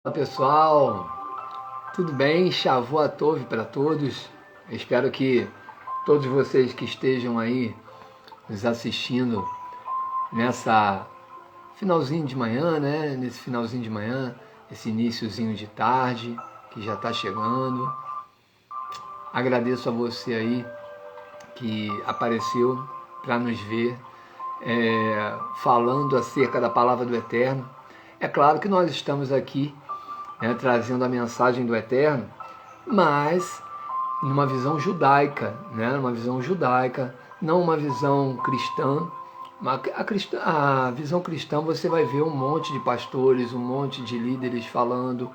Olá pessoal, tudo bem? Shavuot Tov para todos. Eu espero que todos vocês que estejam aí nos assistindo nessa finalzinho de manhã, né? Nesse finalzinho de manhã, esse iniciozinho de tarde que já está chegando. Agradeço a você aí que apareceu para nos ver falando acerca da palavra do Eterno. É claro que nós estamos aqui trazendo a mensagem do Eterno, mas numa visão judaica, numa visão judaica, não uma visão cristã. A visão cristã você vai ver um monte de pastores, um monte de líderes falando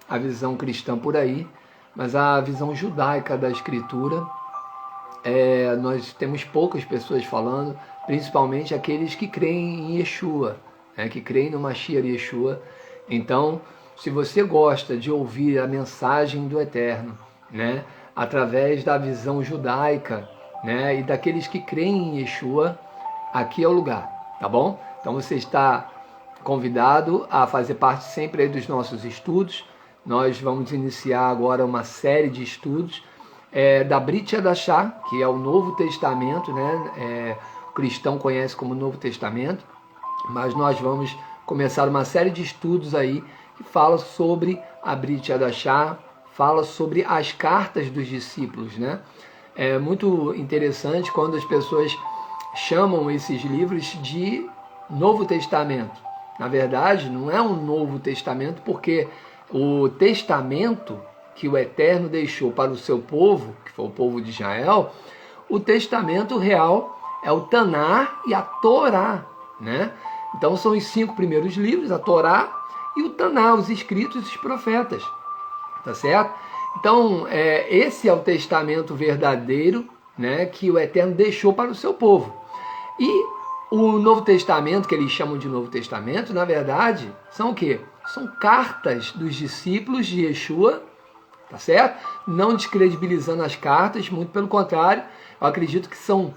a visão cristã por aí, mas a visão judaica da Escritura, nós temos poucas pessoas falando, principalmente aqueles que creem em Yeshua, que creem no Mashiach Yeshua. Então, se você gosta de ouvir a mensagem do Eterno, através da visão judaica, e daqueles que creem em Yeshua, aqui é o lugar, tá bom? Então você está convidado a fazer parte sempre aí dos nossos estudos. Nós vamos iniciar agora uma série de estudos da Brit Hadashah, que é o Novo Testamento, o cristão conhece como Novo Testamento, mas nós vamos começar uma série de estudos aí que fala sobre a Brit Hadashah, fala sobre as cartas dos discípulos, É muito interessante quando as pessoas chamam esses livros de Novo Testamento. Na verdade, não é um Novo Testamento, porque o testamento que o Eterno deixou para o seu povo, que foi o povo de Israel, o testamento real é o Tanar e a Torá, Então são os 5 primeiros livros, a Torá e o Taná, os escritos e os profetas, tá certo? Então, esse é o testamento verdadeiro, que o Eterno deixou para o seu povo. E o Novo Testamento, que eles chamam de Novo Testamento, na verdade, são o quê? São cartas dos discípulos de Yeshua, tá certo? Não descredibilizando as cartas, muito pelo contrário, eu acredito que são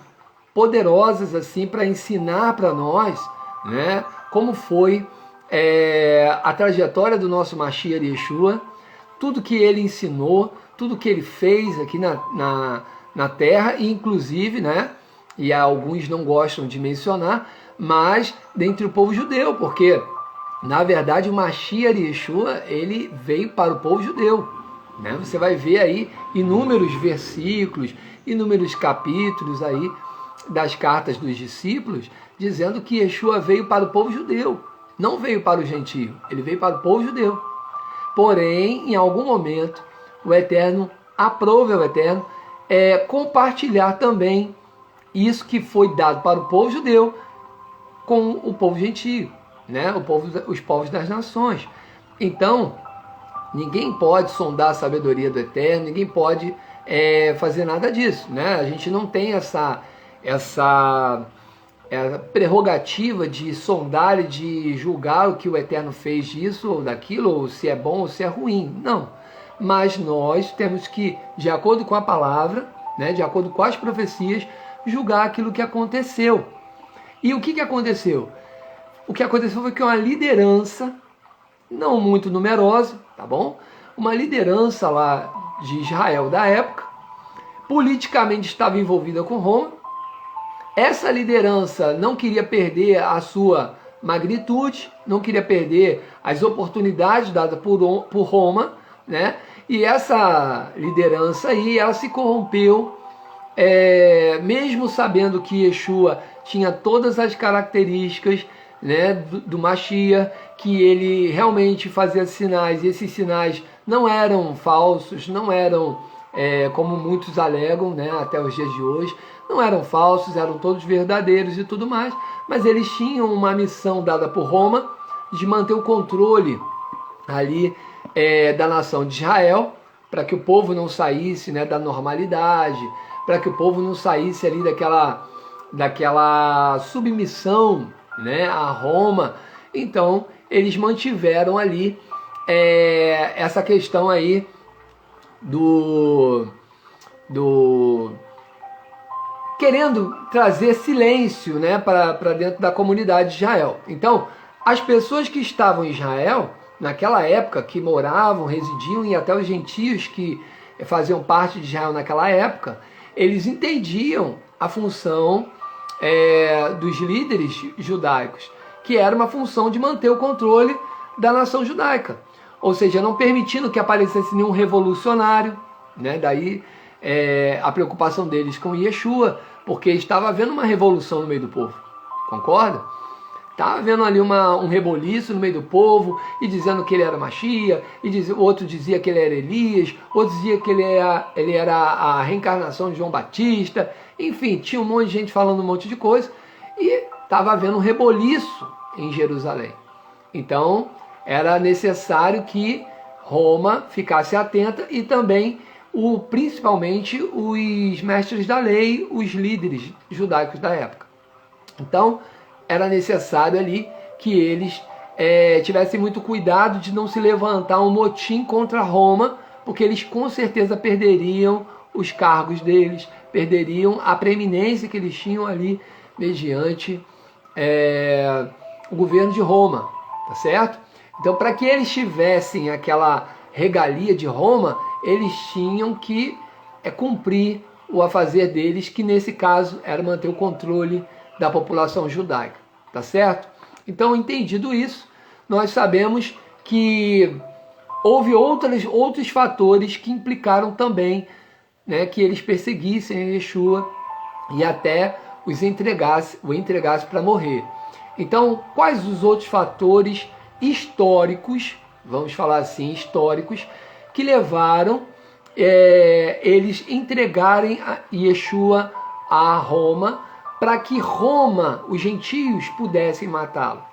poderosas assim para ensinar para nós, como foi a trajetória do nosso Mashiach Yeshua, tudo que ele ensinou, tudo que ele fez aqui na terra, e inclusive, e alguns não gostam de mencionar, mas dentre o povo judeu, porque na verdade o Mashiach Yeshua, ele veio para o povo judeu, Você vai ver aí inúmeros versículos, inúmeros capítulos aí das cartas dos discípulos, dizendo que Yeshua veio para o povo judeu, não veio para o gentio, ele veio para o povo judeu. Porém, em algum momento, o Eterno aprove ao Eterno compartilhar também isso que foi dado para o povo judeu com o povo gentio, os povos das nações. Então, ninguém pode sondar a sabedoria do Eterno, ninguém pode fazer nada disso, A gente não tem essa prerrogativa de sondar e de julgar o que o Eterno fez disso ou daquilo, ou se é bom ou se é ruim. Não. Mas nós temos que, de acordo com a palavra, de acordo com as profecias, julgar aquilo que aconteceu. E o que aconteceu? O que aconteceu foi que uma liderança, não muito numerosa, tá bom? Uma liderança lá de Israel da época, politicamente estava envolvida com Roma. Essa liderança não queria perder a sua magnitude, não queria perder as oportunidades dadas por Roma, E essa liderança aí, ela se corrompeu, mesmo sabendo que Yeshua tinha todas as características, do Mashiach, que ele realmente fazia sinais, e esses sinais não eram falsos, não eram como muitos alegam, até os dias de hoje, não eram falsos, eram todos verdadeiros e tudo mais, mas eles tinham uma missão dada por Roma de manter o controle ali da nação de Israel, para que o povo não saísse da normalidade, para que o povo não saísse ali daquela submissão a Roma. Então eles mantiveram ali essa questão aí do querendo trazer silêncio para dentro da comunidade de Israel. Então, as pessoas que estavam em Israel naquela época, que moravam, residiam, e até os gentios que faziam parte de Israel naquela época, eles entendiam a função dos líderes judaicos, que era uma função de manter o controle da nação judaica. Ou seja, não permitindo que aparecesse nenhum revolucionário, né? Daí a preocupação deles com Yeshua, porque estava havendo uma revolução no meio do povo, concorda? Estava havendo ali um reboliço no meio do povo, e dizendo que ele era Mashiach, e outro dizia que ele era Elias, outro dizia que ele era a reencarnação de João Batista, enfim, tinha um monte de gente falando um monte de coisa, e estava havendo um reboliço em Jerusalém. Então, era necessário que Roma ficasse atenta, e também, principalmente, os mestres da lei, os líderes judaicos da época. Então, era necessário ali que eles tivessem muito cuidado de não se levantar um motim contra Roma, porque eles com certeza perderiam os cargos deles, perderiam a preeminência que eles tinham ali mediante o governo de Roma, tá certo? Então, para que eles tivessem aquela regalia de Roma, eles tinham que cumprir o afazer deles, que nesse caso era manter o controle da população judaica, tá certo? Então, entendido isso, nós sabemos que houve outros fatores que implicaram também, né, que eles perseguissem a Yeshua e até o entregasse para morrer. Então, quais os outros fatores históricos, vamos falar assim, históricos, que levaram eles entregarem a Yeshua a Roma, para que Roma, os gentios, pudessem matá-lo?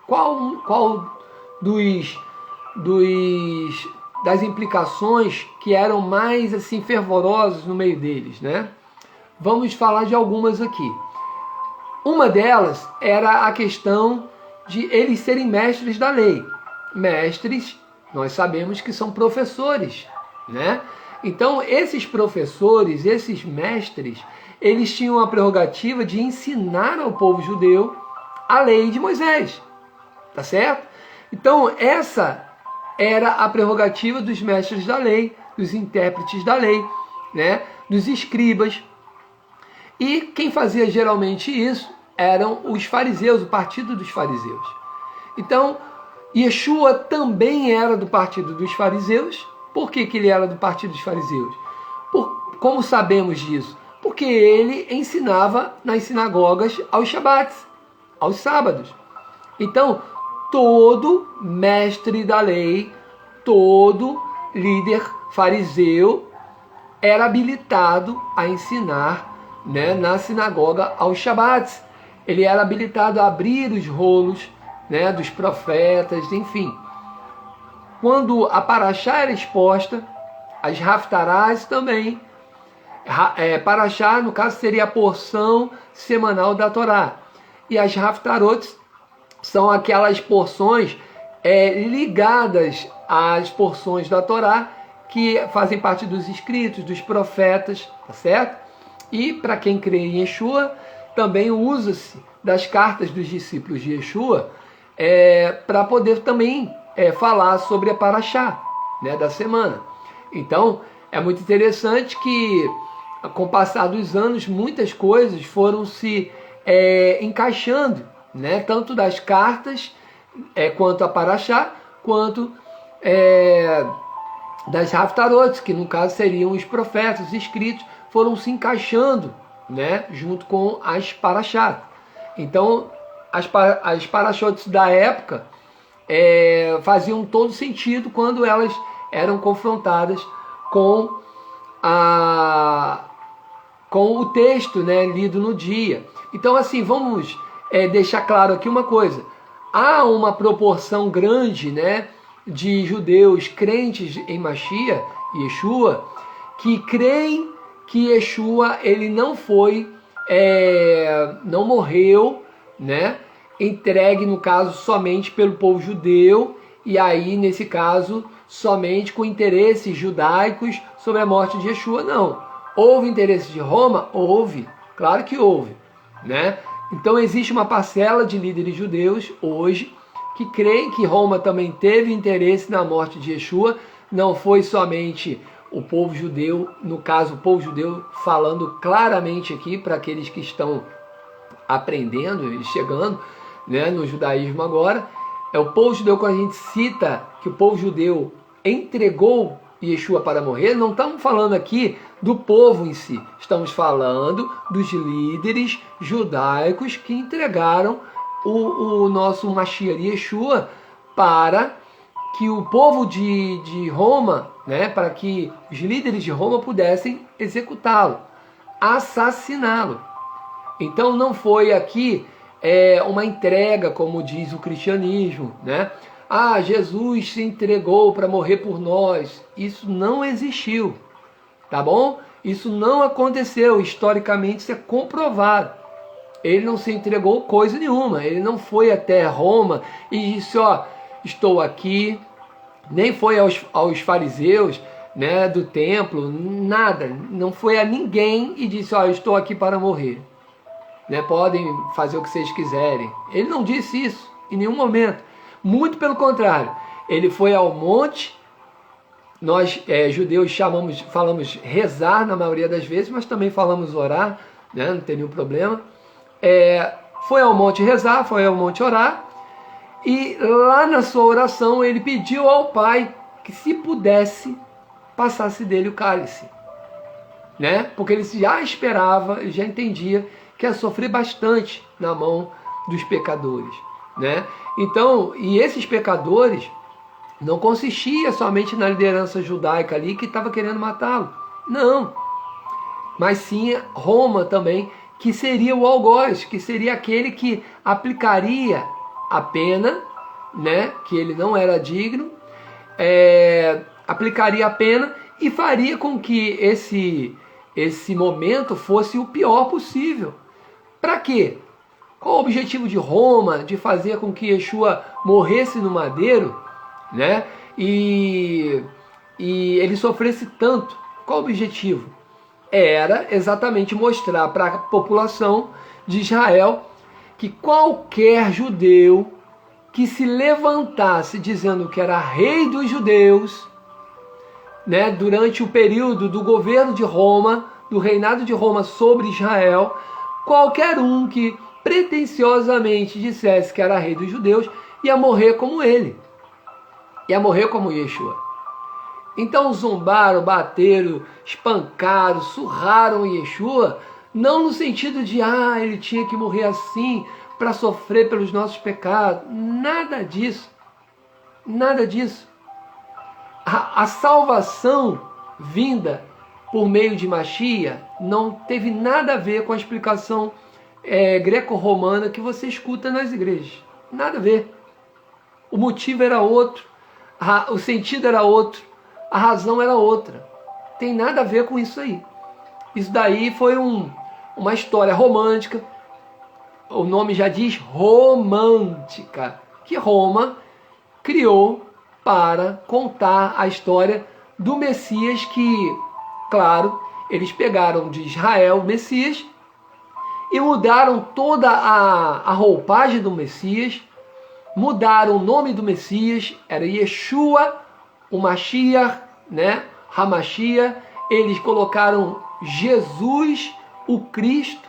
Qual das implicações que eram mais assim fervorosas no meio deles, né? Vamos falar de algumas aqui. Uma delas era a questão de eles serem mestres da lei. Mestres, nós sabemos que são professores, né? Então, esses professores, esses mestres, eles tinham a prerrogativa de ensinar ao povo judeu a lei de Moisés, tá certo? Então, essa era a prerrogativa dos mestres da lei, dos intérpretes da lei, né? Dos escribas. E quem fazia geralmente isso eram os fariseus, o partido dos fariseus. Então, Yeshua também era do partido dos fariseus. Por que ele era do partido dos fariseus? Como sabemos disso? Porque ele ensinava nas sinagogas aos Shabats, aos sábados. Então, todo mestre da lei, todo líder fariseu era habilitado a ensinar, né, na sinagoga aos Shabats. Ele era habilitado a abrir os rolos, né, dos profetas, enfim. Quando a Parashá era exposta, as Haftarás também. Parashá, no caso, seria a porção semanal da Torá. E as Haftarot são aquelas porções ligadas às porções da Torá, que fazem parte dos escritos, dos profetas, tá certo? E para quem crê em Yeshua, também usa-se das cartas dos discípulos de Yeshua para poder também falar sobre a Parashá, né, da semana. Então, é muito interessante que, com o passar dos anos, muitas coisas foram se encaixando, né, tanto das cartas, quanto a Parashá, quanto das Haftarot, que no caso seriam os profetas escritos, foram se encaixando, né, junto com as Parashá. Então, as Parashot da época faziam todo sentido quando elas eram confrontadas com o texto, né, lido no dia. Então, assim, vamos deixar claro aqui uma coisa. Há uma proporção grande, né, de judeus crentes em Mashiach, Yeshua, que creem que Yeshua ele não foi, não morreu, né, entregue, no caso, somente pelo povo judeu, e aí, nesse caso, somente com interesses judaicos sobre a morte de Yeshua. Não. Houve interesse de Roma? Houve. Claro que houve, né? Então, existe uma parcela de líderes judeus hoje que creem que Roma também teve interesse na morte de Yeshua, não foi somente o povo judeu, no caso o povo judeu falando claramente aqui para aqueles que estão aprendendo e chegando, né, no judaísmo agora, é o povo judeu. Quando a gente cita que o povo judeu entregou Yeshua para morrer, não estamos falando aqui do povo em si, estamos falando dos líderes judaicos que entregaram o nosso Mashiach Yeshua para que o povo de Roma, né, para que os líderes de Roma pudessem executá-lo, assassiná-lo. Então não foi aqui uma entrega, como diz o cristianismo, né? Ah, Jesus se entregou para morrer por nós. Isso não existiu, tá bom? Isso não aconteceu, historicamente isso é comprovado. Ele não se entregou coisa nenhuma, ele não foi até Roma e disse, ó, estou aqui, nem foi aos fariseus, né, do templo, nada, não foi a ninguém e disse, ó, estou aqui para morrer, né, podem fazer o que vocês quiserem. Ele não disse isso em nenhum momento, muito pelo contrário, ele foi ao monte. Nós judeus falamos rezar na maioria das vezes, mas também falamos orar, né, não tem nenhum problema. Foi ao monte rezar, foi ao monte orar, e lá na sua oração ele pediu ao Pai que, se pudesse, passasse dele o cálice, né? Porque ele já esperava, ele já entendia que ia sofrer bastante na mão dos pecadores, né? Então, e esses pecadores não consistia somente na liderança judaica ali que estava querendo matá-lo, não, mas sim Roma também, que seria o algoz, que seria aquele que aplicaria a pena, né, que ele não era digno, aplicaria a pena e faria com que esse momento fosse o pior possível. Para quê? Qual o objetivo de Roma de fazer com que Yeshua morresse no madeiro, né, e ele sofresse tanto? Qual o objetivo? Era exatamente mostrar para a população de Israel que qualquer judeu que se levantasse dizendo que era rei dos judeus, né, durante o período do governo de Roma, do reinado de Roma sobre Israel, qualquer um que pretensiosamente dissesse que era rei dos judeus ia morrer como ele, ia morrer como Yeshua. Então zombaram, bateram, espancaram, surraram Yeshua, não no sentido de, ele tinha que morrer assim para sofrer pelos nossos pecados. Nada disso. Nada disso. A salvação vinda por meio de Mashiach não teve nada a ver com a explicação greco-romana que você escuta nas igrejas. Nada a ver. O motivo era outro, o sentido era outro, a razão era outra. Tem nada a ver com isso aí. Isso daí foi uma história romântica. O nome já diz romântica, que Roma criou para contar a história do Messias, que, claro, eles pegaram de Israel o Messias e mudaram toda a roupagem do Messias, mudaram o nome do Messias, era Yeshua, o Mashiach, né? Hamashiach. Eles colocaram Jesus, o Cristo.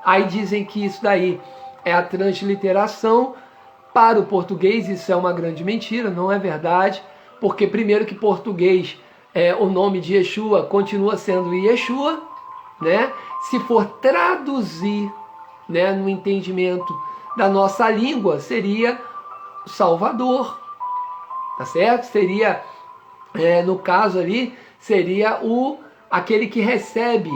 Aí dizem que isso daí é a transliteração para o português. Isso é uma grande mentira, não é verdade, porque primeiro que português, o nome de Yeshua continua sendo Yeshua, né? Se for traduzir, né, no entendimento da nossa língua, seria Salvador, tá certo? Seria, no caso ali, seria aquele que recebe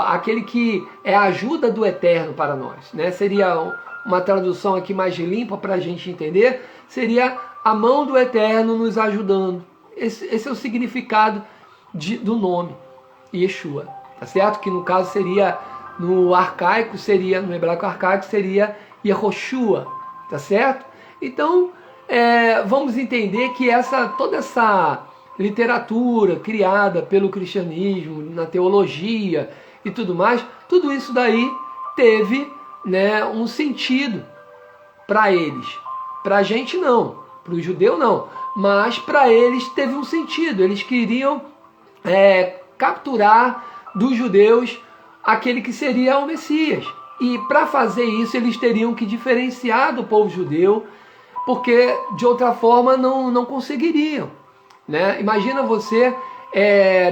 aquele que é a ajuda do Eterno para nós, né? Seria uma tradução aqui mais limpa para a gente entender, seria a mão do Eterno nos ajudando. Esse é o significado do nome Yeshua, tá certo? Que no caso seria, no hebraico arcaico seria Yehoshua, tá certo? Então, vamos entender que toda essa literatura criada pelo cristianismo, na teologia e tudo mais, tudo isso daí teve, né, um sentido para eles. Para a gente não, para o judeu não, mas para eles teve um sentido. Eles queriam capturar dos judeus aquele que seria o Messias. E para fazer isso eles teriam que diferenciar do povo judeu, porque de outra forma não conseguiriam, né? Imagina você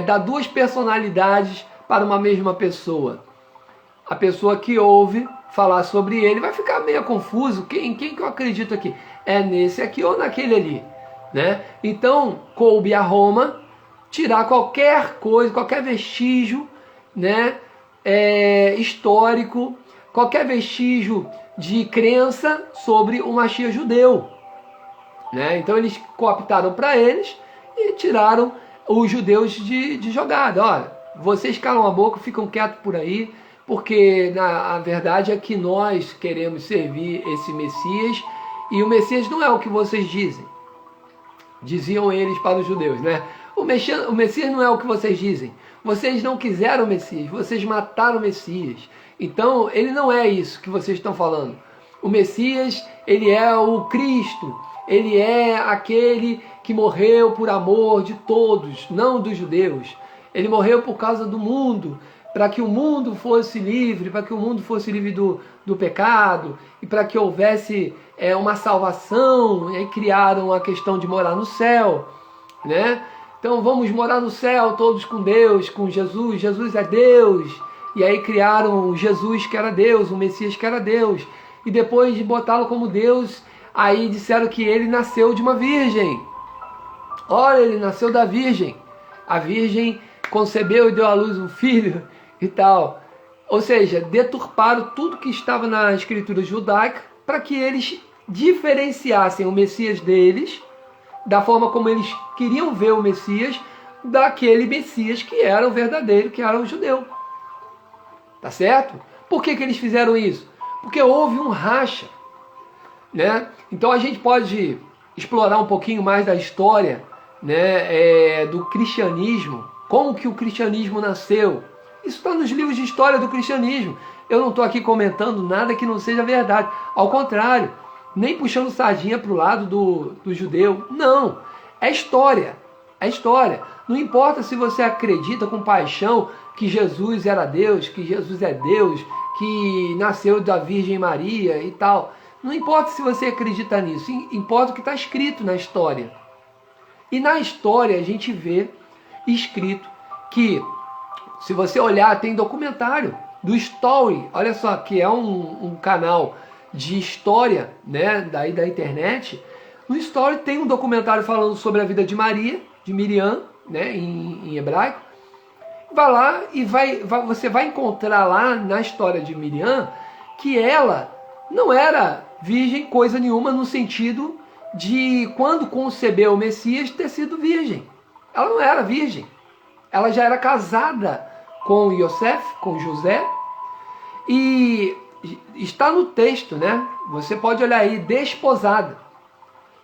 dar duas personalidades para uma mesma pessoa. A pessoa que ouve falar sobre ele vai ficar meio confuso. Quem que eu acredito aqui? É nesse aqui ou naquele ali, né? Então coube a Roma tirar qualquer coisa, qualquer vestígio, né, histórico, qualquer vestígio de crença sobre o Messias judeu, né? Então eles cooptaram para eles e tiraram os judeus de jogada. Olha, vocês calam a boca, ficam quietos por aí, porque a verdade é que nós queremos servir esse Messias, e o Messias não é o que vocês dizem. Diziam eles para os judeus, né? O Messias não é o que vocês dizem. Vocês não quiseram o Messias, vocês mataram o Messias. Então, ele não é isso que vocês estão falando. O Messias, ele é o Cristo. Ele é aquele que morreu por amor de todos, não dos judeus. Ele morreu por causa do mundo, para que o mundo fosse livre, para que o mundo fosse livre do pecado, e para que houvesse uma salvação. E aí criaram a questão de morar no céu, né? Então vamos morar no céu todos com Deus, com Jesus. Jesus é Deus. E aí criaram o Jesus que era Deus, o Messias que era Deus. E depois de botá-lo como Deus, aí disseram que ele nasceu de uma virgem. Olha, ele nasceu da virgem. A virgem concebeu e deu à luz um filho e tal. Ou seja, deturparam tudo que estava na escritura judaica para que eles diferenciassem o Messias deles, da forma como eles queriam ver o Messias, daquele Messias que era o verdadeiro, que era o judeu. Tá certo? Por que eles fizeram isso? Porque houve um racha, né? Então a gente pode explorar um pouquinho mais da história, né, do cristianismo, como que o cristianismo nasceu. Isso está nos livros de história do cristianismo. Eu não estou aqui comentando nada que não seja verdade. Ao contrário, nem puxando sardinha para o lado do judeu. Não, é história. É história. Não importa se você acredita com paixão que Jesus era Deus, que Jesus é Deus, que nasceu da Virgem Maria e tal. Não importa se você acredita nisso. Importa o que está escrito na história. E na história a gente vê escrito que, se você olhar, tem documentário do Story. Olha só, que é um canal de história, né, da internet. No Story tem um documentário falando sobre a vida de Maria, de Miriam, né, em hebraico. Vai lá e você vai encontrar lá na história de Miriam que ela não era virgem coisa nenhuma, no sentido de quando concebeu o Messias ter sido virgem. Ela não era virgem. Ela já era casada com Yosef, com José, e está no texto, né? Você pode olhar aí, desposada.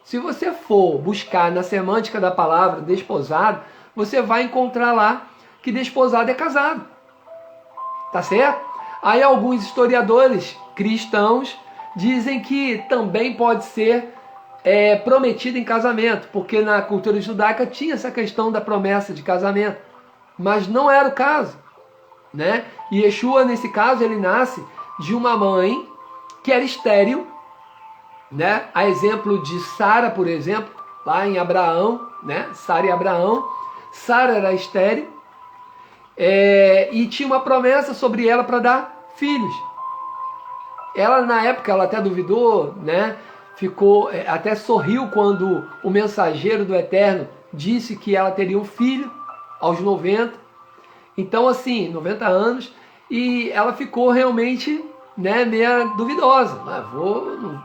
Se você for buscar na semântica da palavra desposado, você vai encontrar lá que desposado é casado. Tá certo? Aí alguns historiadores cristãos dizem que também pode ser prometido em casamento, porque na cultura judaica tinha essa questão da promessa de casamento, mas não era o caso, né? E Yeshua, nesse caso, ele nasce de uma mãe que era estéril, né? A exemplo de Sara, por exemplo, lá em Abraão, né? Sara e Abraão. Sara era estéril, e tinha uma promessa sobre ela para dar filhos. Ela, na época, ela até duvidou, né? Ficou, até sorriu quando o mensageiro do Eterno disse que ela teria um filho aos 90. Então, assim, 90 anos, e ela ficou realmente, né, meia duvidosa. Não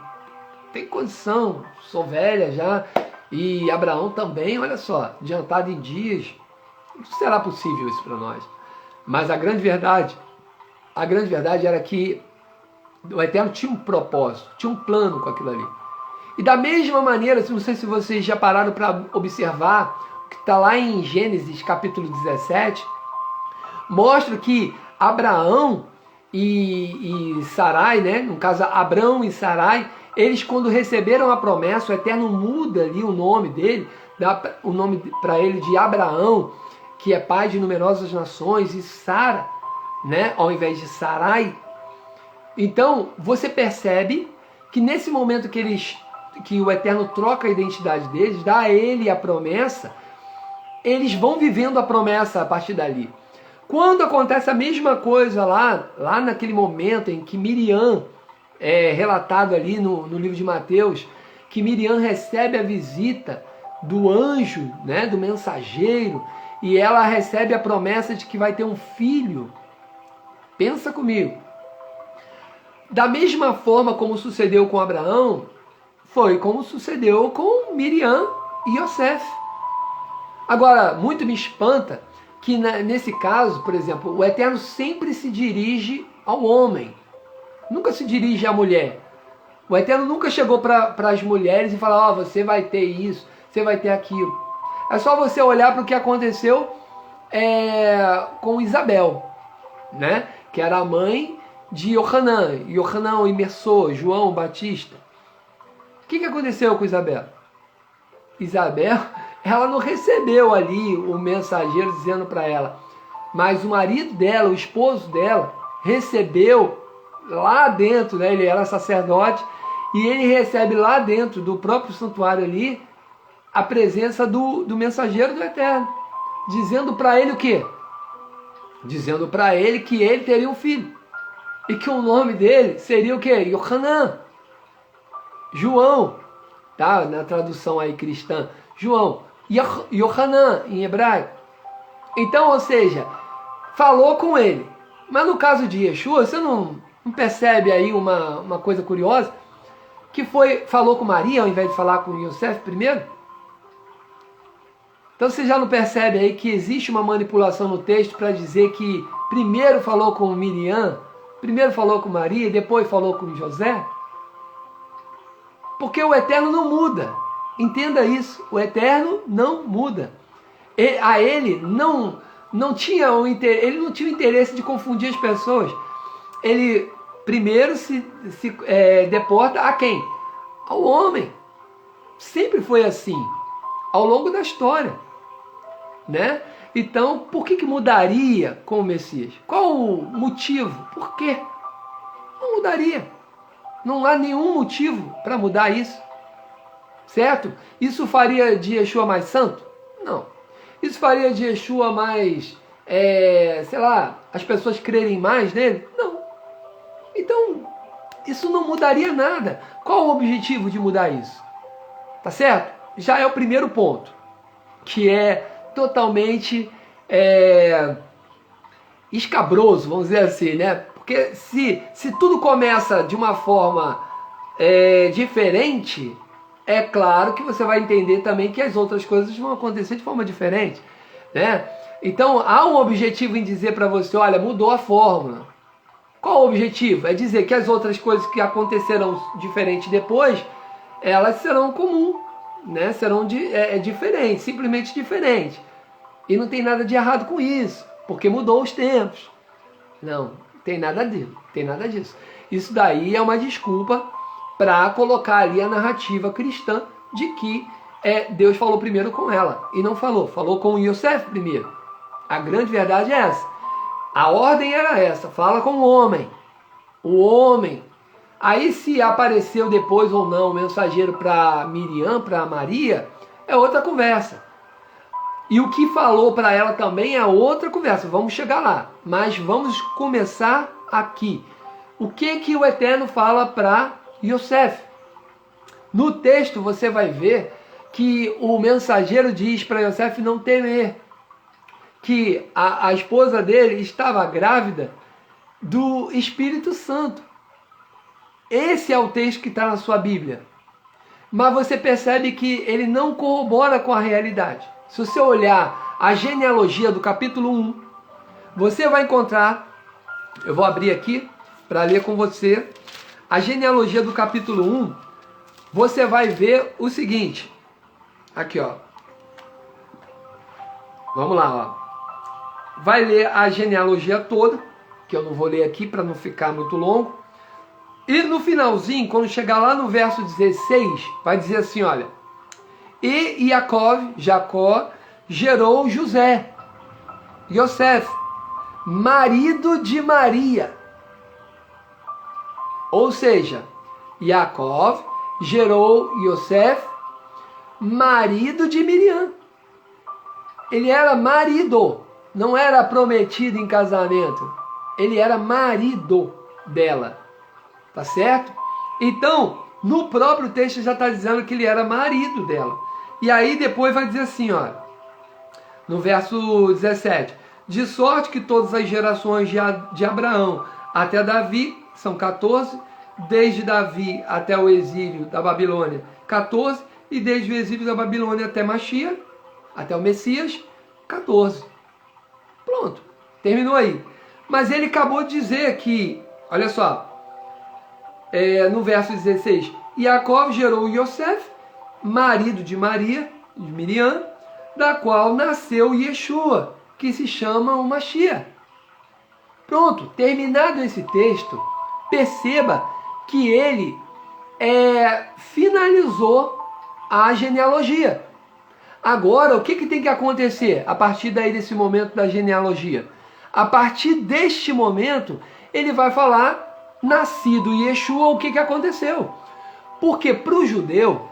tem condição, sou velha já, e Abraão também, olha só, adiantado em dias, não será possível isso para nós. Mas a grande verdade era que o Eterno tinha um propósito, tinha um plano com aquilo ali. E da mesma maneira, não sei se vocês já pararam para observar, o que está lá em Gênesis capítulo 17, mostra que Abraão e Sarai, né, no caso Abrão e Sarai, eles quando receberam a promessa, o Eterno muda ali o nome dele, dá o nome para ele de Abraão, que é pai de numerosas nações, e Sara, né, ao invés de Sarai. Então, você percebe que nesse momento que o Eterno troca a identidade deles, dá a ele a promessa, eles vão vivendo a promessa a partir dali. Quando acontece a mesma coisa lá naquele momento em que Miriam, é relatado ali no livro de Mateus, que Miriam recebe a visita do anjo, né, do mensageiro, e ela recebe a promessa de que vai ter um filho. Pensa comigo. Da mesma forma como sucedeu com Abraão, foi como sucedeu com Miriam e Yosef. Agora, muito me espanta que nesse caso, por exemplo, o Eterno sempre se dirige ao homem, nunca se dirige à mulher. O Eterno nunca chegou para as mulheres e falou: você vai ter isso, você vai ter aquilo. É só você olhar para o que aconteceu com Isabel, né? Que era a mãe de Yohanan. Yohanan imersou João Batista. O que aconteceu com Isabel? Isabel, ela não recebeu ali o mensageiro dizendo para ela, mas o marido dela, o esposo dela, recebeu lá dentro, né? Ele era sacerdote, e ele recebe lá dentro do próprio santuário ali a presença do mensageiro do Eterno, dizendo para ele o quê? Dizendo para ele que ele teria um filho, e que o nome dele seria o quê? Yohanan, João, tá? Na tradução aí cristã, João, Yohanan em hebraico. Então, ou seja, falou com ele. Mas no caso de Yeshua, você não percebe aí uma coisa curiosa? Que falou com Maria ao invés de falar com Yosef primeiro? Então você já não percebe aí que existe uma manipulação no texto para dizer que primeiro falou com Miriam, primeiro falou com Maria e depois falou com José? Porque o Eterno não muda. Entenda isso. O Eterno não muda. A ele não tinha o interesse de confundir as pessoas. Ele primeiro se deporta a quem? Ao homem. Sempre foi assim, ao longo da história, né? Então, por que mudaria com o Messias? Qual o motivo? Por quê? Não mudaria. Não há nenhum motivo para mudar isso. Certo? Isso faria de Yeshua mais santo? Não. Isso faria de Yeshua mais, sei lá, as pessoas crerem mais nele? Não. Então, isso não mudaria nada. Qual o objetivo de mudar isso? Tá certo? Já é o primeiro ponto, que é totalmente escabroso, vamos dizer assim, né? Porque se tudo começa de uma forma diferente, é claro que você vai entender também que as outras coisas vão acontecer de forma diferente, né? Então, há um objetivo em dizer para você, olha, mudou a fórmula. Qual o objetivo? É dizer que as outras coisas que acontecerão diferente depois, elas serão comum, né? Serão diferentes, simplesmente diferentes. E não tem nada de errado com isso, porque mudou os tempos. Não, tem nada disso. Isso daí é uma desculpa para colocar ali a narrativa cristã de que Deus falou primeiro com ela. E não falou com Yosef primeiro. A grande verdade é essa. A ordem era essa, fala com o homem. O homem. Aí se apareceu depois ou não o mensageiro para Miriam, para Maria, é outra conversa. E o que falou para ela também é outra conversa. Vamos chegar lá. Mas vamos começar aqui. O que o Eterno fala para Yosef? No texto você vai ver que o mensageiro diz para Yosef não temer. Que a esposa dele estava grávida do Espírito Santo. Esse é o texto que está na sua Bíblia. Mas você percebe que ele não corrobora com a realidade. Se você olhar a genealogia do capítulo 1, você vai encontrar, eu vou abrir aqui para ler com você, a genealogia do capítulo 1, você vai ver o seguinte, aqui ó, vamos lá, ó. Vai ler a genealogia toda, que eu não vou ler aqui para não ficar muito longo. E no finalzinho, quando chegar lá no verso 16, vai dizer assim, olha, e Jacó, gerou José, Yosef, marido de Maria. Ou seja, Jacó gerou Yosef, marido de Miriam. Ele era marido, não era prometido em casamento. Ele era marido dela. Tá certo? Então, no próprio texto já está dizendo que ele era marido dela. E aí depois vai dizer assim, ó, no verso 17, de sorte que todas as gerações de Abraão até Davi, são 14, desde Davi até o exílio da Babilônia, 14, e desde o exílio da Babilônia até Mashiach, até o Messias, 14. Pronto, terminou aí. Mas ele acabou de dizer que, olha só, no verso 16, Jacó gerou Yosef, marido de Maria, de Miriam, da qual nasceu Yeshua, que se chama o Mashiach. Pronto, terminado esse texto, perceba que ele finalizou a genealogia. Agora, o que tem que acontecer a partir daí desse momento da genealogia? A partir deste momento, ele vai falar, nascido Yeshua, o que aconteceu. Porque para o judeu,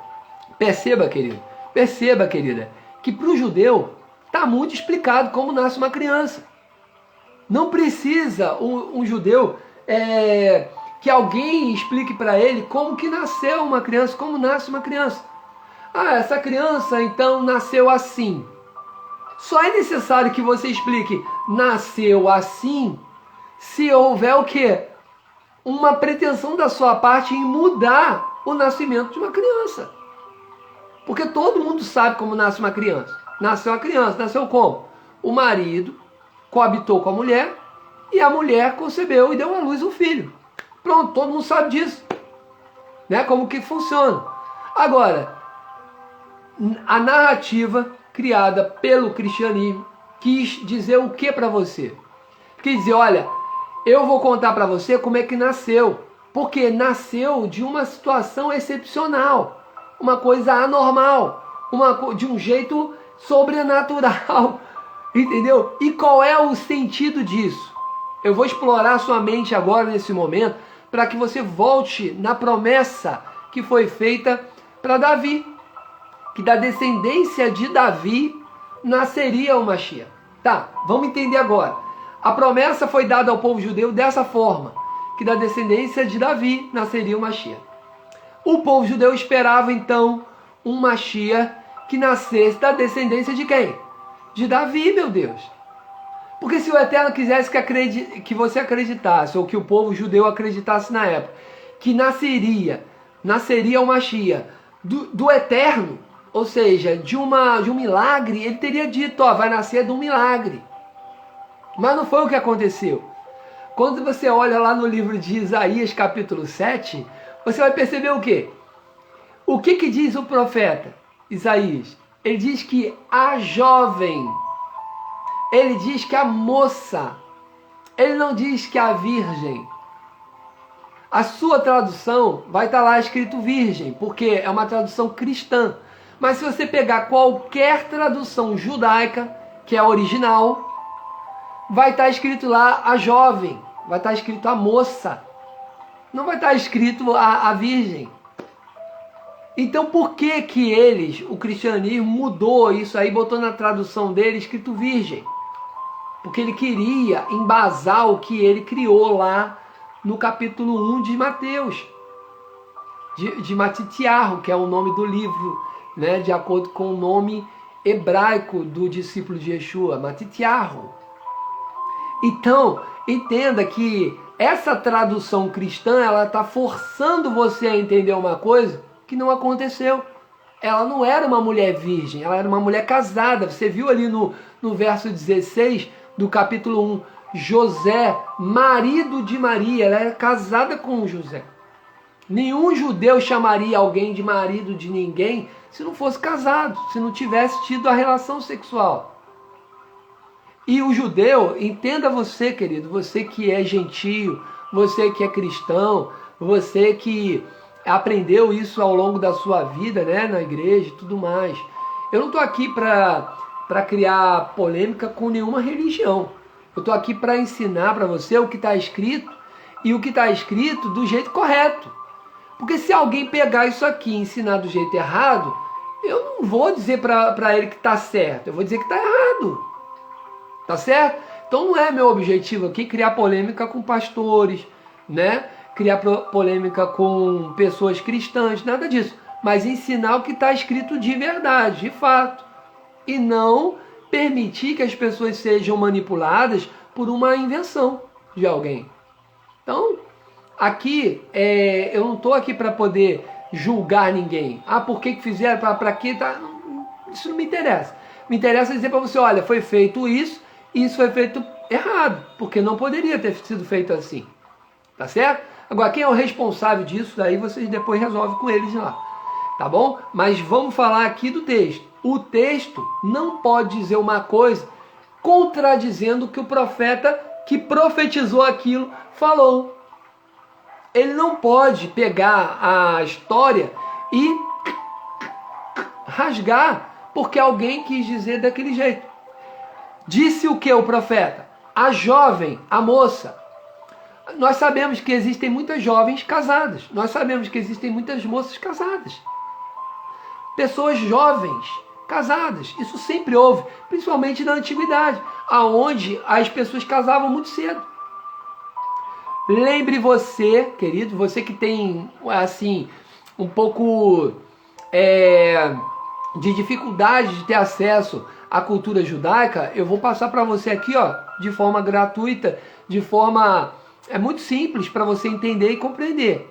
perceba, querida, que para o judeu está muito explicado como nasce uma criança. Não precisa um judeu que alguém explique para ele como que nasceu uma criança, como nasce uma criança. Ah, essa criança então nasceu assim. Só é necessário que você explique, nasceu assim, se houver o quê? Uma pretensão da sua parte em mudar o nascimento de uma criança. Porque todo mundo sabe como nasce uma criança. Nasceu a criança, nasceu como? O marido coabitou com a mulher e a mulher concebeu e deu à luz um filho. Pronto, todo mundo sabe disso. Né? Como que funciona. Agora, a narrativa criada pelo cristianismo quis dizer o que para você? Quis dizer, olha, eu vou contar para você como é que nasceu. Porque nasceu de uma situação excepcional. Uma coisa anormal. De um jeito sobrenatural. Entendeu? E qual é o sentido disso? Eu vou explorar sua mente agora nesse momento para que você volte na promessa que foi feita para Davi. Que da descendência de Davi nasceria o Mashiach. Tá, vamos entender agora. A promessa foi dada ao povo judeu dessa forma, que da descendência de Davi nasceria o Mashiach. O povo judeu esperava então um Mashiach que nascesse da descendência de quem? De Davi, meu Deus. Porque se o Eterno quisesse que você acreditasse, ou que o povo judeu acreditasse na época, que nasceria o Mashiach do Eterno, ou seja, de um milagre, ele teria dito, ó, vai nascer de um milagre. Mas não foi o que aconteceu. Quando você olha lá no livro de Isaías, capítulo 7, você vai perceber o quê? O que diz o profeta Isaías? Ele diz que a jovem, ele diz que a moça, ele não diz que a virgem. A sua tradução vai estar lá escrito virgem, porque é uma tradução cristã. Mas se você pegar qualquer tradução judaica, que é a original, vai estar escrito lá a jovem, vai estar escrito a moça, não vai estar escrito a virgem. Então por que eles, o cristianismo, mudou isso aí, botou na tradução dele escrito virgem? Porque ele queria embasar o que ele criou lá no capítulo 1 de Mateus, de Matitiarro, que é o nome do livro, né, de acordo com o nome hebraico do discípulo de Yeshua, Matitiarro. Então, entenda que essa tradução cristã, ela está forçando você a entender uma coisa que não aconteceu. Ela não era uma mulher virgem, ela era uma mulher casada. Você viu ali no verso 16 do capítulo 1, José, marido de Maria, ela era casada com José. Nenhum judeu chamaria alguém de marido de ninguém se não fosse casado, se não tivesse tido a relação sexual. E o judeu, entenda você, querido, você que é gentio, você que é cristão, você que aprendeu isso ao longo da sua vida, né, na igreja e tudo mais. Eu não estou aqui para criar polêmica com nenhuma religião. Eu estou aqui para ensinar para você o que está escrito e o que está escrito do jeito correto. Porque se alguém pegar isso aqui e ensinar do jeito errado, eu não vou dizer para ele que está certo, eu vou dizer que está errado. Tá certo? Então não é meu objetivo aqui criar polêmica com pastores, né? Criar polêmica com pessoas cristãs, nada disso. Mas ensinar o que está escrito de verdade, de fato. E não permitir que as pessoas sejam manipuladas por uma invenção de alguém. Então, aqui, eu não estou aqui para poder julgar ninguém. Ah, por que fizeram? Para quê? Tá? Isso não me interessa. Me interessa dizer para você, olha, foi feito isso, e isso foi feito errado, porque não poderia ter sido feito assim. Tá certo? Agora, quem é o responsável disso, daí vocês depois resolvem com eles lá. Tá bom? Mas vamos falar aqui do texto. O texto não pode dizer uma coisa contradizendo o que o profeta que profetizou aquilo falou. Ele não pode pegar a história e rasgar porque alguém quis dizer daquele jeito. Disse o que o profeta? A jovem, a moça. Nós sabemos que existem muitas jovens casadas. Nós sabemos que existem muitas moças casadas. Pessoas jovens casadas. Isso sempre houve, principalmente na antiguidade, aonde as pessoas casavam muito cedo. Lembre você, querido, você que tem assim um pouco de dificuldade de ter acesso à cultura judaica, eu vou passar para você aqui, ó, de forma gratuita, de forma muito simples para você entender e compreender.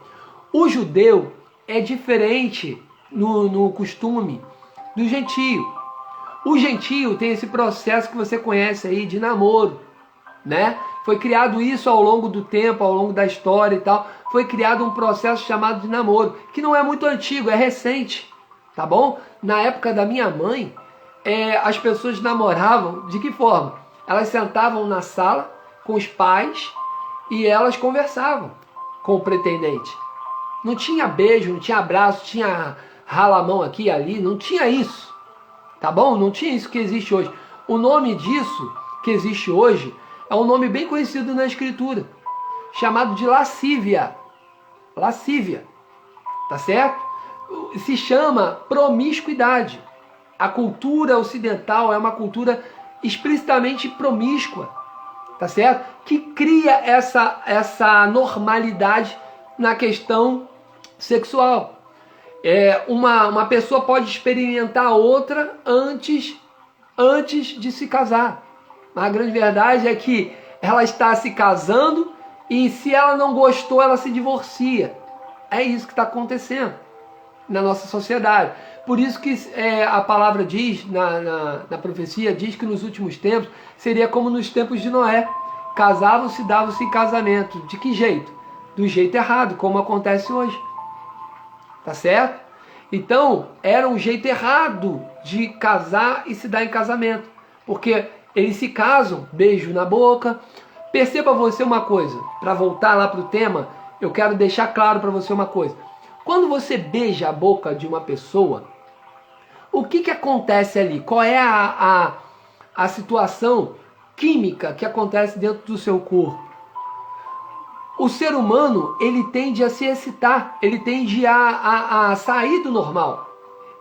O judeu é diferente no costume do gentio. O gentio tem esse processo que você conhece aí de namoro, né? Foi criado isso ao longo do tempo, ao longo da história e tal. Foi criado um processo chamado de namoro, que não é muito antigo, é recente, tá bom? Na época da minha mãe, as pessoas namoravam de que forma? Elas sentavam na sala com os pais e elas conversavam com o pretendente. Não tinha beijo, não tinha abraço, tinha rala a mão aqui e ali, não tinha isso, tá bom? Não tinha isso que existe hoje. O nome disso que existe hoje é um nome bem conhecido na escritura, chamado de lascívia. Lascívia, tá certo? Se chama promiscuidade. A cultura ocidental é uma cultura explicitamente promíscua, tá certo? Que cria essa normalidade na questão sexual. Uma pessoa pode experimentar outra antes de se casar. Mas a grande verdade é que ela está se casando e se ela não gostou, ela se divorcia. É isso que está acontecendo na nossa sociedade. Por isso que a palavra diz, na profecia, diz que nos últimos tempos seria como nos tempos de Noé. Casavam-se, davam-se em casamento. De que jeito? Do jeito errado, como acontece hoje. Tá certo? Então, era um jeito errado de casar e se dar em casamento. Porque eles se casam, beijo na boca. Perceba você uma coisa, para voltar lá para o tema, eu quero deixar claro para você uma coisa. Quando você beija a boca de uma pessoa, o que acontece ali? Qual é a situação química que acontece dentro do seu corpo? O ser humano, ele tende a se excitar, ele tende a sair do normal.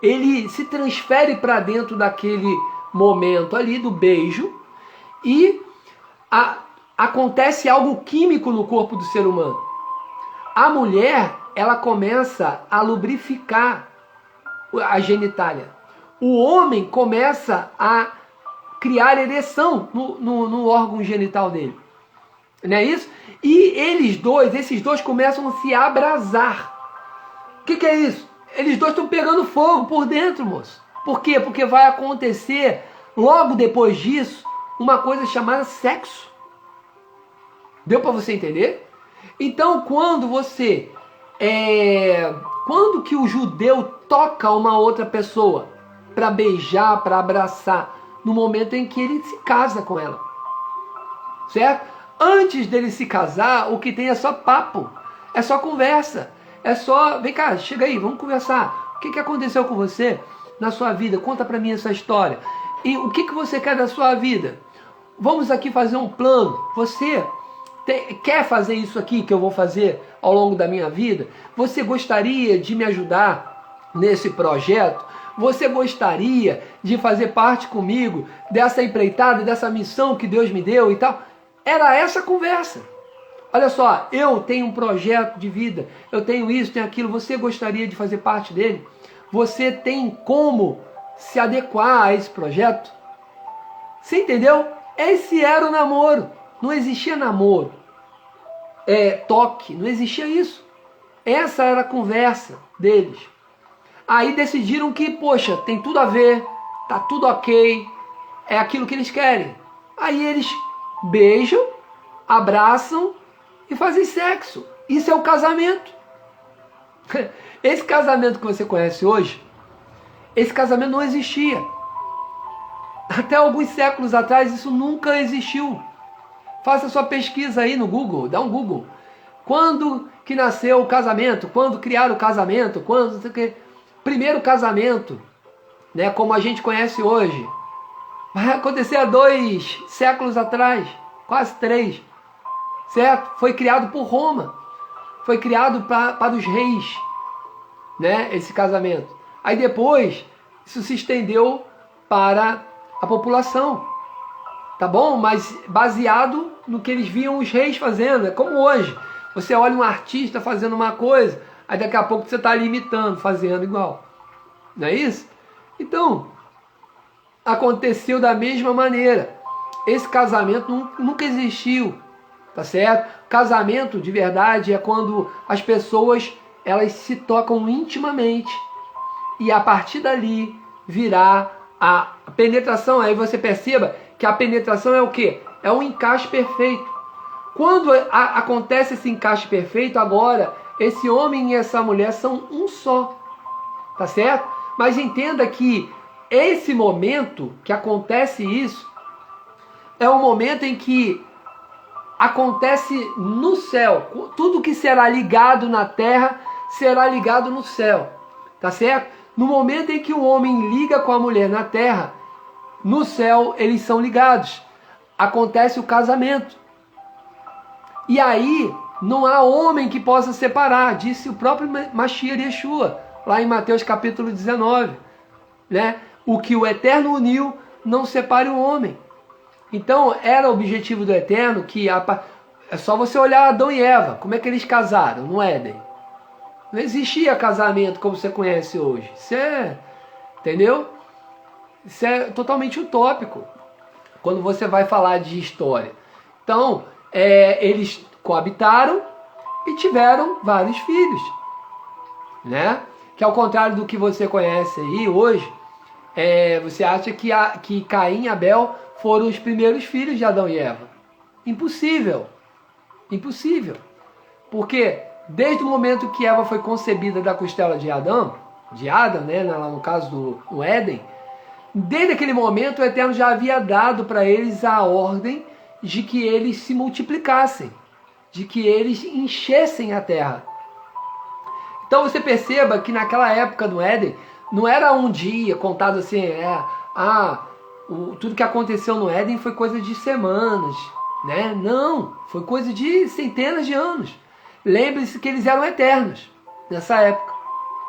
Ele se transfere para dentro daquele momento ali do beijo e acontece algo químico no corpo do ser humano. A mulher, ela começa a lubrificar a genitália. O homem começa a criar ereção no órgão genital dele. Não é isso? E esses dois começam a se abrasar. O que é isso? Eles dois estão pegando fogo por dentro, moço. Por quê? Porque vai acontecer, logo depois disso, uma coisa chamada sexo. Deu para você entender? Então, quando que o judeu toca uma outra pessoa para beijar, para abraçar? No momento em que ele se casa com ela. Certo? Antes dele se casar, o que tem é só papo. É só conversa. É só, vem cá, chega aí, vamos conversar. O que aconteceu com você na sua vida? Conta pra mim essa história. E o que você quer da sua vida? Vamos aqui fazer um plano. Você quer fazer isso aqui que eu vou fazer ao longo da minha vida? Você gostaria de me ajudar nesse projeto? Você gostaria de fazer parte comigo dessa empreitada, dessa missão que Deus me deu e tal? Era essa a conversa. Olha só, eu tenho um projeto de vida, eu tenho isso, tenho aquilo, você gostaria de fazer parte dele? Você tem como se adequar a esse projeto? Você entendeu? Esse era o namoro. Não existia namoro, toque, não existia isso. Essa era a conversa deles. Aí decidiram que, poxa, tem tudo a ver, tá tudo ok, é aquilo que eles querem. Aí eles beijam, abraçam e fazem sexo. Isso é o casamento. Esse casamento que você conhece hoje, esse casamento não existia. Até alguns séculos atrás isso nunca existiu. Faça sua pesquisa aí no Google, dá um Google. Quando que nasceu o casamento? Quando criaram o casamento? Quando primeiro casamento, né, como a gente conhece hoje, vai acontecer há 2 séculos atrás, quase 3, certo? Foi criado por Roma, foi criado para os reis, né, esse casamento. Aí depois isso se estendeu para a população, tá bom? Mas baseado no que eles viam os reis fazendo, é como hoje. Você olha um artista fazendo uma coisa, aí daqui a pouco você está ali imitando, fazendo igual. Não é isso? Então, aconteceu da mesma maneira. Esse casamento nunca existiu, tá certo? Casamento de verdade é quando as pessoas elas se tocam intimamente e a partir dali virá a penetração. Aí você perceba que a penetração é o quê? É um encaixe perfeito. Quando acontece esse encaixe perfeito, agora esse homem e essa mulher são um só, tá certo? Mas entenda que esse momento que acontece isso é o momento em que acontece no céu. Tudo que será ligado na terra será ligado no céu, tá certo? No momento em que o homem liga com a mulher na terra, no céu eles são ligados. Acontece o casamento. E aí não há homem que possa separar, disse o próprio Mashiach Yeshua, lá em Mateus capítulo 19. Né? O que o Eterno uniu, não separe o homem. Então era o objetivo do Eterno que... É só você olhar Adão e Eva, como é que eles casaram no Éden. Não existia casamento como você conhece hoje. Isso é... Entendeu? Isso é totalmente utópico quando você vai falar de história. Então, eles coabitaram e tiveram vários filhos, né? Que ao contrário do que você conhece aí hoje, você acha que Caim e Abel foram os primeiros filhos de Adão e Eva. Impossível. Impossível. Porque desde o momento que Eva foi concebida da costela de Adão, né, lá no caso do Éden, desde aquele momento o Eterno já havia dado para eles a ordem de que eles se multiplicassem, de que eles enchessem a terra. Então você perceba que naquela época do Éden, não era um dia contado assim, tudo que aconteceu no Éden foi coisa de semanas, né? Não, foi coisa de centenas de anos. Lembre-se que eles eram eternos nessa época,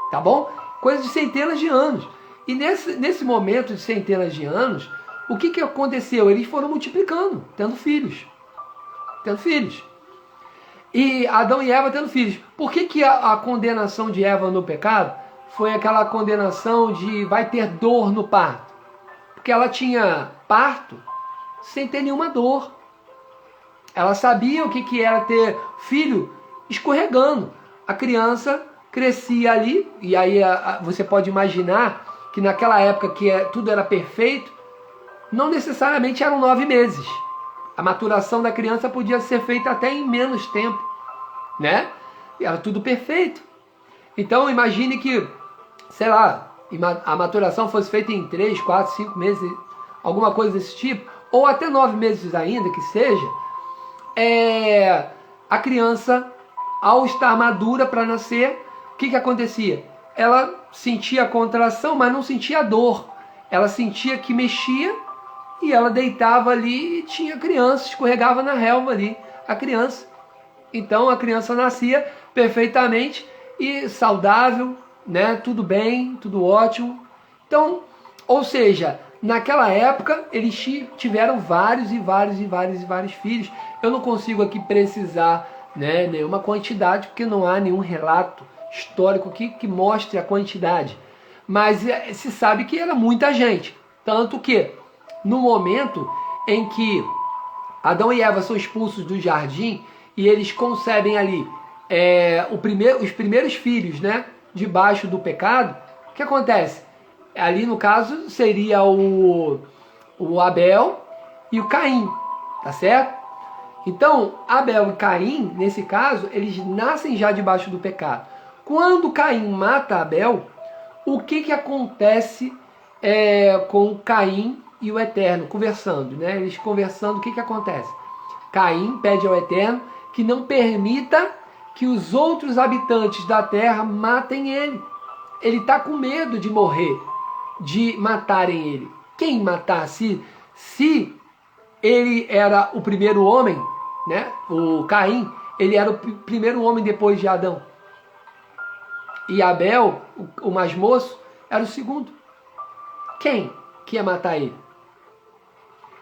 tá bom? Coisa de centenas de anos. E nesse momento de centenas de anos, o que aconteceu? Eles foram multiplicando, tendo filhos. Tendo filhos. E Adão e Eva tendo filhos. Por que a condenação de Eva no pecado foi aquela condenação de vai ter dor no parto? Porque ela tinha parto sem ter nenhuma dor. Ela sabia o que era ter filho escorregando. A criança crescia ali, e aí você pode imaginar que naquela época que tudo era perfeito, não necessariamente eram 9 meses. A maturação da criança podia ser feita até em menos tempo, né? E era tudo perfeito. Então imagine que, sei lá, a maturação fosse feita em 3, 4, 5 meses, alguma coisa desse tipo, ou até 9 meses ainda, que seja, a criança ao estar madura para nascer, o que acontecia? Ela sentia a contração, mas não sentia a dor. Ela sentia que mexia e ela deitava ali e tinha criança, escorregava na relva ali, a criança. Então a criança nascia perfeitamente e saudável, né? Tudo bem, tudo ótimo. Então, ou seja, naquela época eles tiveram vários filhos. Eu não consigo aqui precisar, né, nenhuma quantidade, porque não há nenhum relato histórico que mostre a quantidade. Mas se sabe que era muita gente. Tanto que, no momento em que Adão e Eva são expulsos do jardim e eles concebem ali os primeiros filhos, né, debaixo do pecado, o que acontece? Ali no caso seria o Abel e o Caim, tá certo? Então, Abel e Caim, nesse caso, eles nascem já debaixo do pecado. Quando Caim mata Abel, o que acontece com Caim e o Eterno conversando, né? Eles conversando, o que acontece? Caim pede ao Eterno que não permita que os outros habitantes da terra matem ele. Ele está com medo de morrer, de matarem ele. Quem matar? Se ele era o primeiro homem, né? O Caim, ele era o primeiro homem depois de Adão. E Abel, o mais moço, era o segundo. Quem que ia matar ele?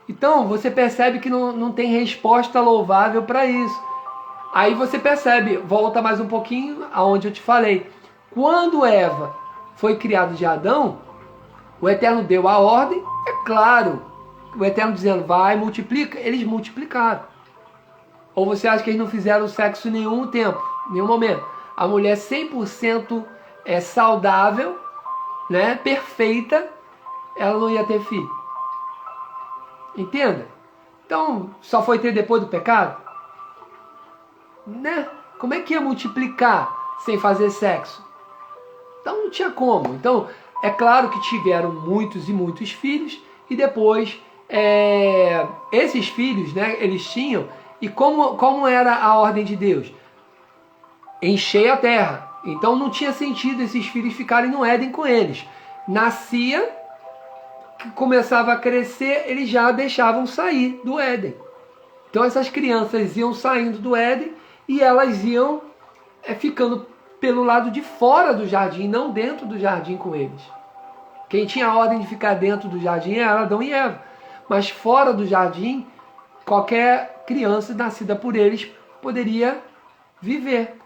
Então você percebe que não tem resposta louvável para isso. Aí você percebe, volta mais um pouquinho aonde eu te falei. Quando Eva foi criada de Adão, o Eterno deu a ordem, é claro, o Eterno dizendo, vai, multiplica, eles multiplicaram. Ou você acha que eles não fizeram sexo em nenhum tempo, em nenhum momento? A mulher 100% saudável, né, perfeita, ela não ia ter filho. Entenda? Então, só foi ter depois do pecado? Né? Como é que ia multiplicar sem fazer sexo? Então não tinha como. Então, é claro que tiveram muitos e muitos filhos, e depois esses filhos, né, eles tinham, e como era a ordem de Deus? Encher a terra. Então não tinha sentido esses filhos ficarem no Éden com eles. Nascia, começava a crescer, eles já deixavam sair do Éden. Então essas crianças iam saindo do Éden e elas iam ficando pelo lado de fora do jardim, não dentro do jardim com eles. Quem tinha a ordem de ficar dentro do jardim era Adão e Eva. Mas fora do jardim, qualquer criança nascida por eles poderia viver.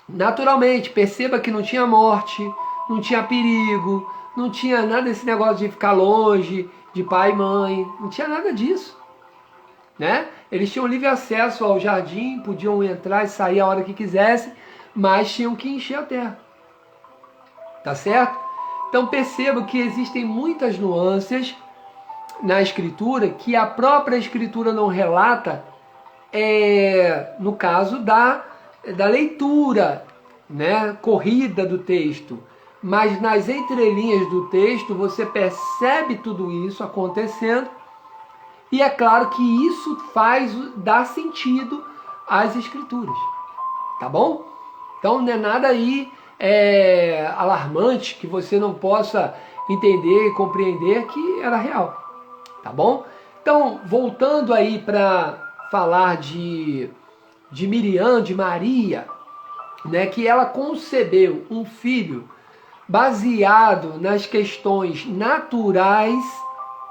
Naturalmente, perceba que não tinha morte, não tinha perigo, não tinha nada desse negócio de ficar longe de pai e mãe, não tinha nada disso, né? Eles tinham livre acesso ao jardim, podiam entrar e sair a hora que quisessem, mas tinham que encher a terra, tá certo? Então perceba que existem muitas nuances na Escritura que a própria Escritura não relata, no caso da leitura, né, corrida do texto, mas nas entrelinhas do texto você percebe tudo isso acontecendo, e é claro que isso dá sentido às Escrituras, tá bom? Então não é nada aí alarmante que você não possa entender e compreender que era real, tá bom? Então, voltando aí para falar de Miriam, de Maria, né, que ela concebeu um filho baseado nas questões naturais,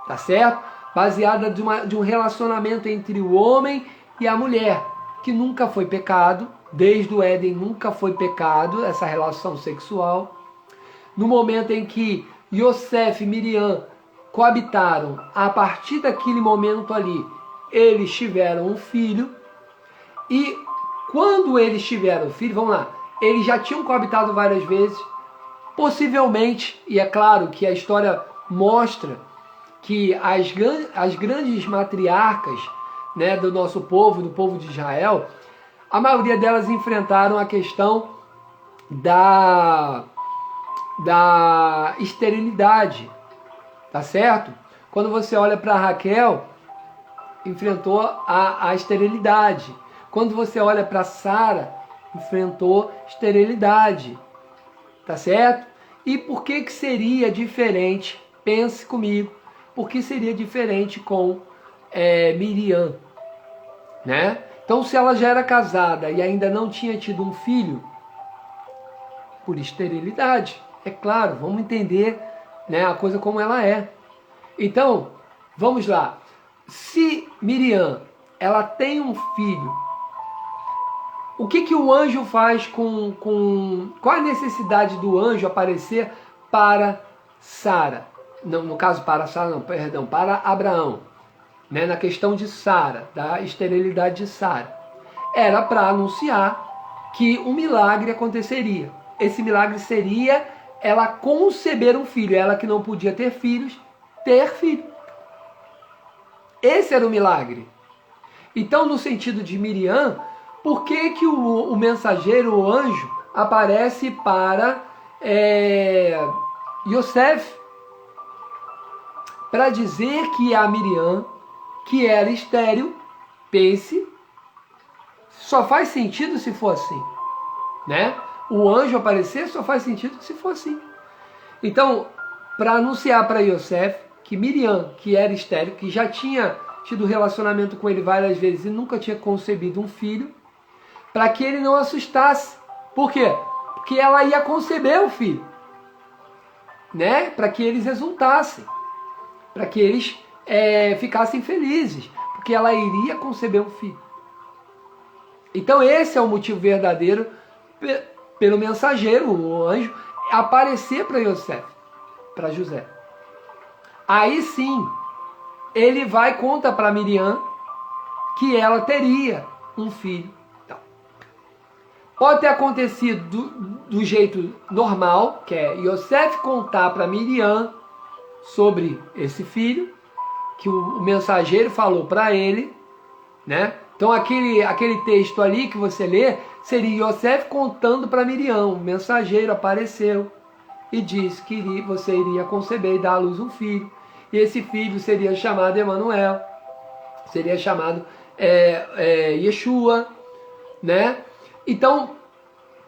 tá certo? Baseada de um relacionamento entre o homem e a mulher, que nunca foi pecado, desde o Éden nunca foi pecado, essa relação sexual. No momento em que Yosef e Miriam coabitaram, a partir daquele momento ali, eles tiveram um filho. E quando eles tiveram filho, vamos lá, eles já tinham coabitado várias vezes, possivelmente, e é claro que a história mostra que as grandes matriarcas, né, do nosso povo, do povo de Israel, a maioria delas enfrentaram a questão da esterilidade, tá certo? Quando você olha para Raquel, enfrentou a esterilidade. Quando você olha para Sara, enfrentou esterilidade, tá certo? E por que que seria diferente? Pense comigo, por que seria diferente com Miriam, né? Então, se ela já era casada e ainda não tinha tido um filho, por esterilidade, é claro, vamos entender, né, a coisa como ela é. Então, vamos lá. Se Miriam, ela tem um filho, o que que o anjo faz qual a necessidade do anjo aparecer para Sara? Não, no caso para Sara, não, perdão, para Abraão, né, na questão de Sara, da esterilidade de Sara. Era para anunciar que um milagre aconteceria. Esse milagre seria ela conceber um filho, ela que não podia ter filhos, ter filho. Esse era o milagre. Então, no sentido de Miriam, por que que o mensageiro, o anjo, aparece para Yosef? Para dizer que a Miriam, que era estéril, pense, só faz sentido se for assim, né? O anjo aparecer só faz sentido se for assim. Então, para anunciar para Yosef que Miriam, que era estéril, que já tinha tido relacionamento com ele várias vezes e nunca tinha concebido um filho, para que ele não assustasse. Por quê? Porque ela ia conceber o filho, né? Para que eles exultassem, para que eles ficassem felizes, porque ela iria conceber um filho. Então esse é o motivo verdadeiro pelo mensageiro, o anjo, aparecer para Yosef, para José. Aí sim, ele vai e conta para Miriam que ela teria um filho. Então, pode ter acontecido do jeito normal, que é Yosef contar para Miriam sobre esse filho, que o mensageiro falou para ele, né? Então aquele texto ali que você lê, seria Yosef contando para Miriam. O mensageiro apareceu e disse que você iria conceber e dar à luz um filho. E esse filho seria chamado Emanuel, seria chamado Yeshua, né? Então,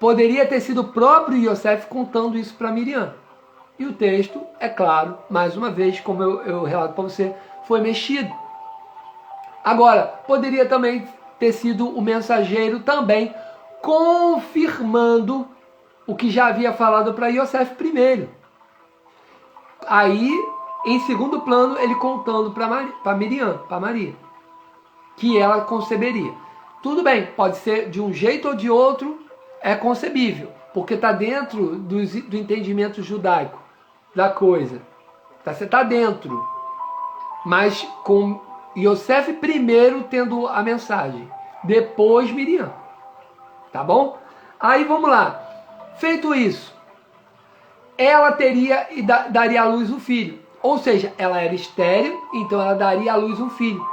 poderia ter sido o próprio Yosef contando isso para Miriam. E o texto, é claro, mais uma vez, como eu relato para você, foi mexido. Agora, poderia também ter sido o mensageiro também confirmando o que já havia falado para Yosef primeiro. Aí, em segundo plano, ele contando para Miriam, para Maria, que ela conceberia. Tudo bem, pode ser de um jeito ou de outro, é concebível, porque está dentro do entendimento judaico da coisa. Você está dentro, mas com Yosef primeiro tendo a mensagem, depois Miriam. Tá bom? Aí vamos lá. Feito isso, ela teria e daria à luz um filho. Ou seja, ela era estéril, então ela daria à luz um filho.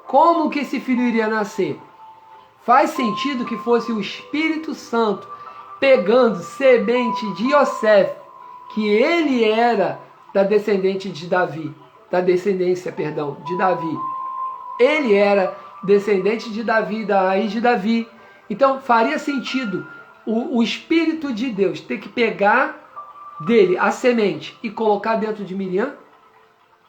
Como que esse filho iria nascer? Faz sentido que fosse o Espírito Santo pegando semente de Yosef, que ele era da descendência de Davi. Ele era descendente de Davi, da raiz de Davi. Então faria sentido o Espírito de Deus ter que pegar dele a semente e colocar dentro de Miriam.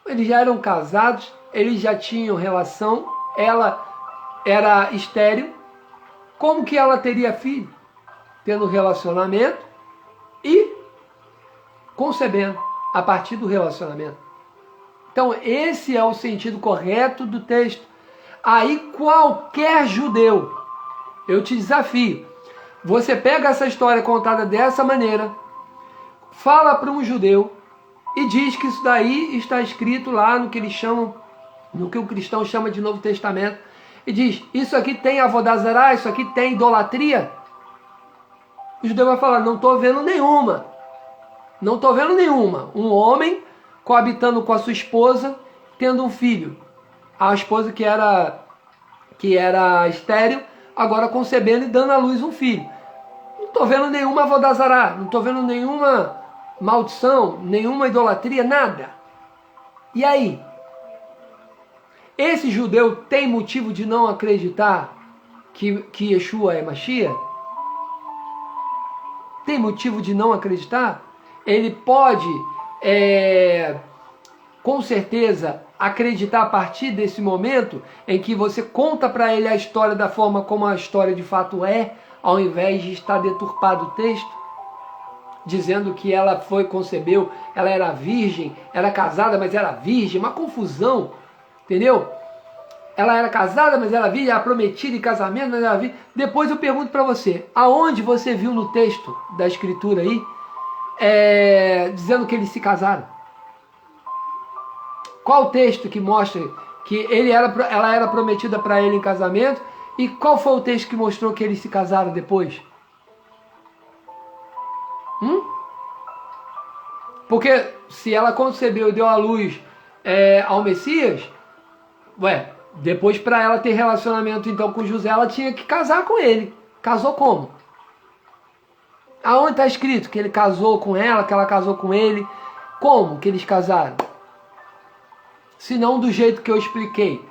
Eles já eram casados, eles já tinham relação, ela era estéril. Como que ela teria filho? Tendo relacionamento e concebendo a partir do relacionamento. Então esse é o sentido correto do texto. Aí qualquer judeu, eu te desafio, você pega essa história contada dessa maneira, fala para um judeu e diz que isso daí está escrito lá no que eles chamam, no que o cristão chama de Novo Testamento, e diz, isso aqui tem avodazará, isso aqui tem idolatria. O judeu vai falar, não estou vendo nenhuma. Não estou vendo nenhuma. Um homem coabitando com a sua esposa, tendo um filho. A esposa que era estéril, agora concebendo e dando à luz um filho. Não estou vendo nenhuma avodazará, não estou vendo nenhuma maldição, nenhuma idolatria, nada. E aí? Esse judeu tem motivo de não acreditar que Yeshua é Mashiach? tem motivo de não acreditar? Ele pode, com certeza, acreditar a partir desse momento em que você conta para ele a história da forma como a história de fato é, ao invés de estar deturpado o texto, dizendo que ela concebeu, ela era virgem, era casada, mas era virgem, uma confusão, entendeu? Ela era casada, mas era virgem, era prometida em casamento, mas era virgem. Depois eu pergunto para você, aonde você viu no texto da escritura aí, dizendo que eles se casaram? Qual o texto que mostra que ela era prometida para ele em casamento? E qual foi o texto que mostrou que eles se casaram depois? Porque se ela concebeu e deu à luz ao Messias, depois para ela ter relacionamento então com José, ela tinha que casar com ele. Casou como? Aonde está escrito que ele casou com ela, que ela casou com ele? Como que eles casaram? Se não do jeito que eu expliquei.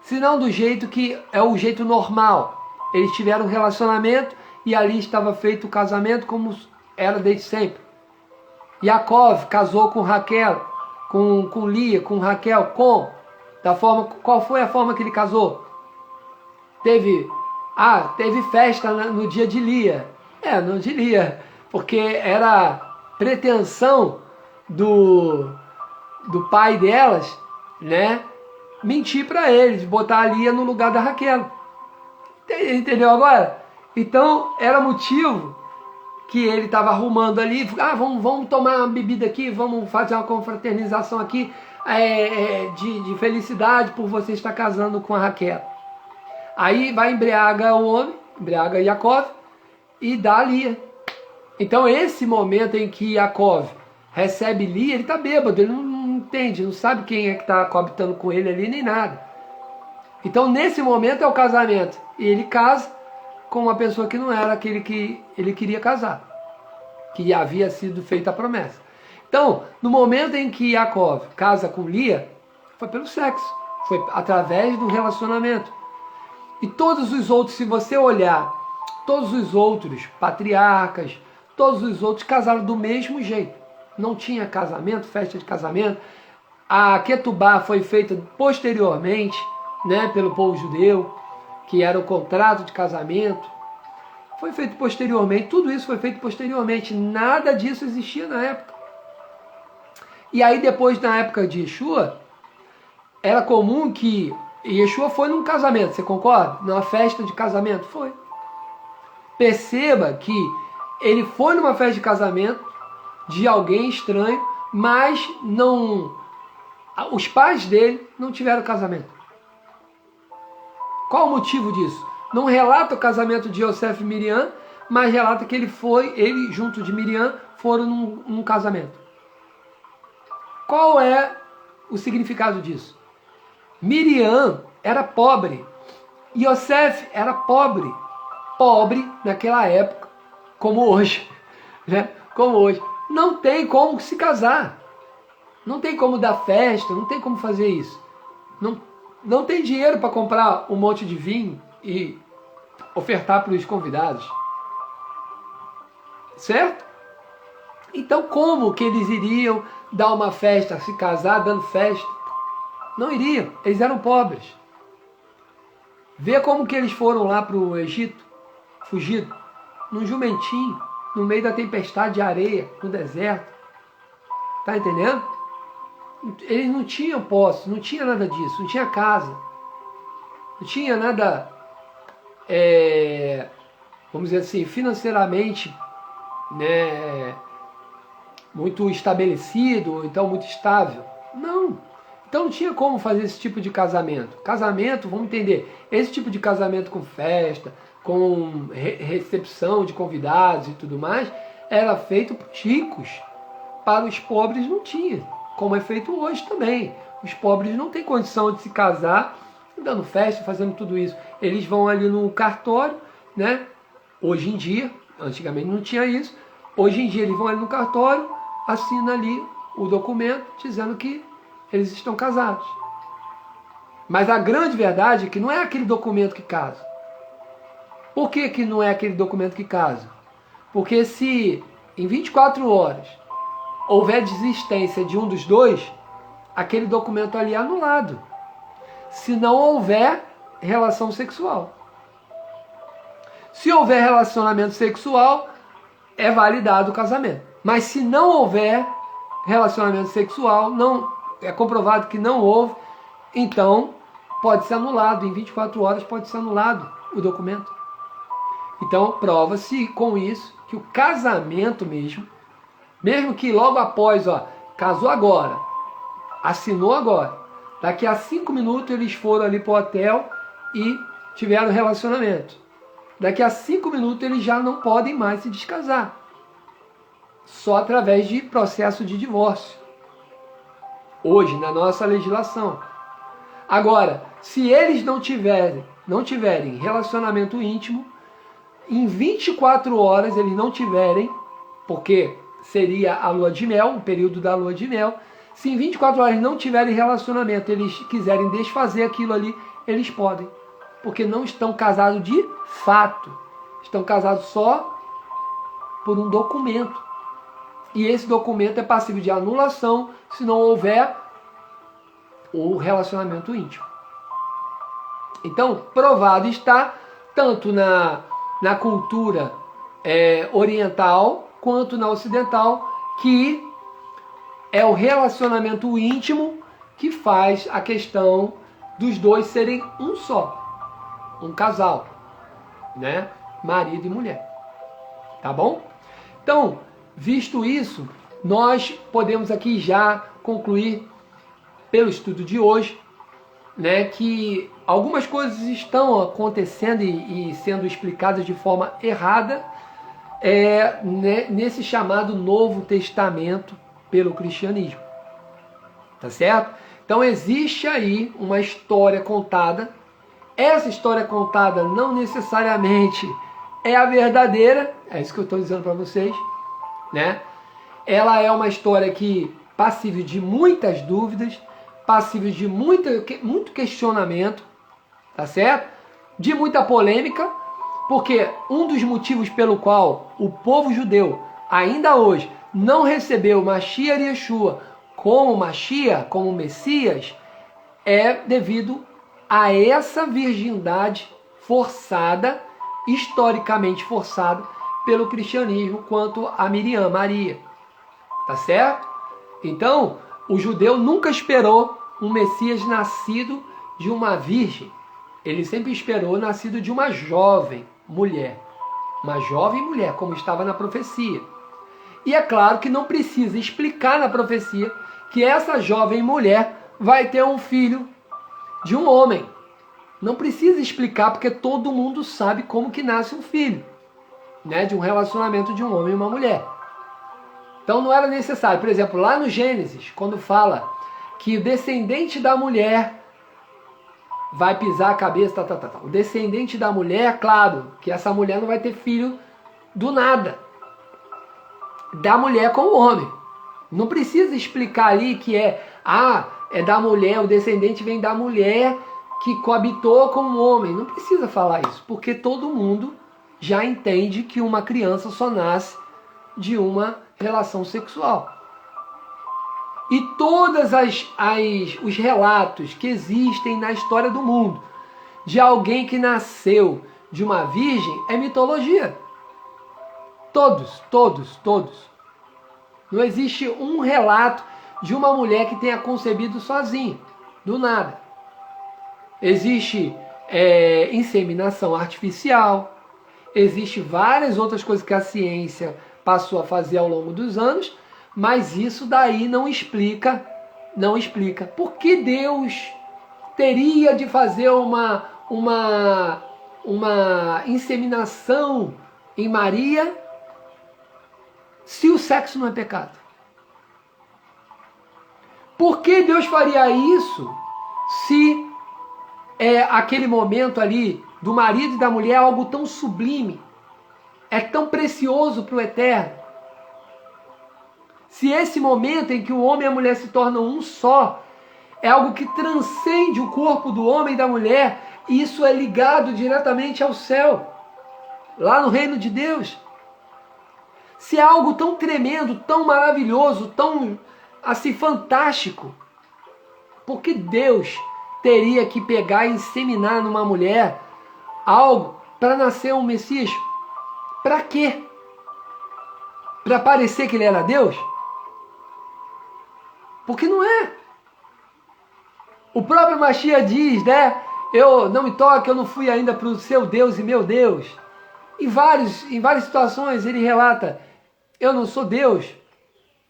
Se não do jeito que é o jeito normal. Eles tiveram um relacionamento e ali estava feito o casamento como era desde sempre. Jacob casou com Raquel, com Lia, com Raquel, qual foi a forma que ele casou? Teve festa no dia de Lia. No dia de Lia, porque era pretensão do pai delas, né, mentir para eles, botar a Lia no lugar da Raquel. Entendeu agora? Então era motivo que ele estava arrumando ali, vamos tomar uma bebida aqui, vamos fazer uma confraternização aqui de felicidade por você estar casando com a Raquel. Aí vai embriaga o homem, embriaga Jacob e dá a Lia. Então esse momento em que Jacob recebe Lia, ele está bêbado, ele não entende, não sabe quem é que está coabitando com ele ali, nem nada. Então nesse momento é o casamento, e ele casa com uma pessoa que não era aquele que ele queria casar, que havia sido feita a promessa. Então, no momento em que Jacob casa com Lia, foi pelo sexo, foi através do relacionamento. E todos os outros, se você olhar, todos os outros patriarcas, todos os outros casaram do mesmo jeito. Não tinha casamento, festa de casamento. A Ketubá foi feita posteriormente, né, pelo povo judeu, que era o contrato de casamento. Foi feito posteriormente, tudo isso foi feito posteriormente. Nada disso existia na época. E aí depois, na época de Yeshua, era comum que Yeshua foi num casamento, você concorda? Numa festa de casamento, foi. Perceba que ele foi numa festa de casamento de alguém estranho, mas os pais dele não tiveram casamento. Qual o motivo disso? Não relata o casamento de Yosef e Miriam, mas relata que ele junto de Miriam foram num casamento. Qual é o significado disso? Miriam era pobre, Yosef era pobre naquela época, como hoje, né? Como hoje. Não tem como se casar, não tem como dar festa, não tem como fazer isso. Não tem dinheiro para comprar um monte de vinho e ofertar para os convidados. Certo? Então como que eles iriam dar uma festa, se casar dando festa? Não iriam, eles eram pobres. Vê como que eles foram lá para o Egito, fugido, num jumentinho, no meio da tempestade de areia, no deserto. Tá entendendo? Eles não tinham posse, não tinha nada disso, não tinha casa, não tinha nada, vamos dizer assim, financeiramente, né, muito estabelecido, então muito estável. Não. Então não tinha como fazer esse tipo de casamento. Casamento, vamos entender, esse tipo de casamento com festa, com recepção de convidados e tudo mais, era feito para os ricos. Para os pobres não tinha, como é feito hoje também. Os pobres não têm condição de se casar dando festa, fazendo tudo isso. Eles vão ali no cartório, né? Hoje em dia, antigamente não tinha isso, hoje em dia eles vão ali no cartório, assinam ali o documento dizendo que eles estão casados. Mas a grande verdade é que não é aquele documento que casa. Por que não é aquele documento que casa? Porque se em 24 horas houver desistência de um dos dois, aquele documento ali é anulado. Se não houver relação sexual. Se houver relacionamento sexual, é validado o casamento. Mas se não houver relacionamento sexual, não é comprovado que não houve, então pode ser anulado. Em 24 horas pode ser anulado o documento. Então prova-se com isso que o casamento mesmo que logo após, casou agora, assinou agora, daqui a 5 minutos eles foram ali para o hotel e tiveram relacionamento. Daqui a 5 minutos eles já não podem mais se descasar. Só através de processo de divórcio. Hoje, na nossa legislação. Agora, se eles não tiverem relacionamento íntimo, em 24 horas eles não tiverem, porque seria a lua de mel, o período da lua de mel, se em 24 horas não tiverem relacionamento, eles quiserem desfazer aquilo ali, eles podem. Porque não estão casados de fato. Estão casados só por um documento. E esse documento é passível de anulação se não houver o relacionamento íntimo. Então, provado está, tanto na cultura oriental quanto na ocidental, que é o relacionamento íntimo que faz a questão dos dois serem um só. Um casal, né? Marido e mulher. Tá bom? Então, visto isso, nós podemos aqui já concluir, pelo estudo de hoje, né, que algumas coisas estão acontecendo e sendo explicadas de forma errada nesse chamado Novo Testamento pelo cristianismo. Tá certo? Então existe aí uma história contada. Essa história contada não necessariamente é a verdadeira, é isso que eu estou dizendo para vocês, né? Ela é uma história que passível de muitas dúvidas, passível de muito questionamento, tá certo? De muita polêmica, porque um dos motivos pelo qual o povo judeu ainda hoje não recebeu Mashiach Yeshua como Mashiach, como Messias, é devido a essa virgindade forçada, historicamente forçada, pelo cristianismo quanto a Miriam, Maria. Tá certo? Então, o judeu nunca esperou um Messias nascido de uma virgem. Ele sempre esperou nascido de uma jovem mulher. Uma jovem mulher, como estava na profecia. E é claro que não precisa explicar na profecia que essa jovem mulher vai ter um filho de um homem. Não precisa explicar, porque todo mundo sabe como que nasce um filho, né, de um relacionamento de um homem e uma mulher. Então não era necessário. Por exemplo, lá no Gênesis, quando fala que o descendente da mulher vai pisar a cabeça, o descendente da mulher, claro, que essa mulher não vai ter filho do nada, da mulher com o homem. Não precisa explicar ali que é da mulher, o descendente vem da mulher que coabitou com o homem. Não precisa falar isso, porque todo mundo já entende que uma criança só nasce de uma relação sexual. E todos os relatos que existem na história do mundo de alguém que nasceu de uma virgem é mitologia. Todos. Não existe um relato de uma mulher que tenha concebido sozinha, do nada. Existe inseminação artificial, existe várias outras coisas que a ciência passou a fazer ao longo dos anos, mas isso daí não explica. Por que Deus teria de fazer uma inseminação em Maria se o sexo não é pecado? Por que Deus faria isso se aquele momento ali do marido e da mulher é algo tão sublime, é tão precioso para o eterno? Se esse momento em que o homem e a mulher se tornam um só é algo que transcende o corpo do homem e da mulher, e isso é ligado diretamente ao céu, lá no reino de Deus. Se é algo tão tremendo, tão maravilhoso, tão assim fantástico, por que Deus teria que pegar e inseminar numa mulher algo para nascer um Messias? Para quê? Para parecer que ele era Deus? Porque não é. O próprio Mashiach diz, né? Eu não me toque, eu não fui ainda para o seu Deus e meu Deus. Em várias situações ele relata, eu não sou Deus,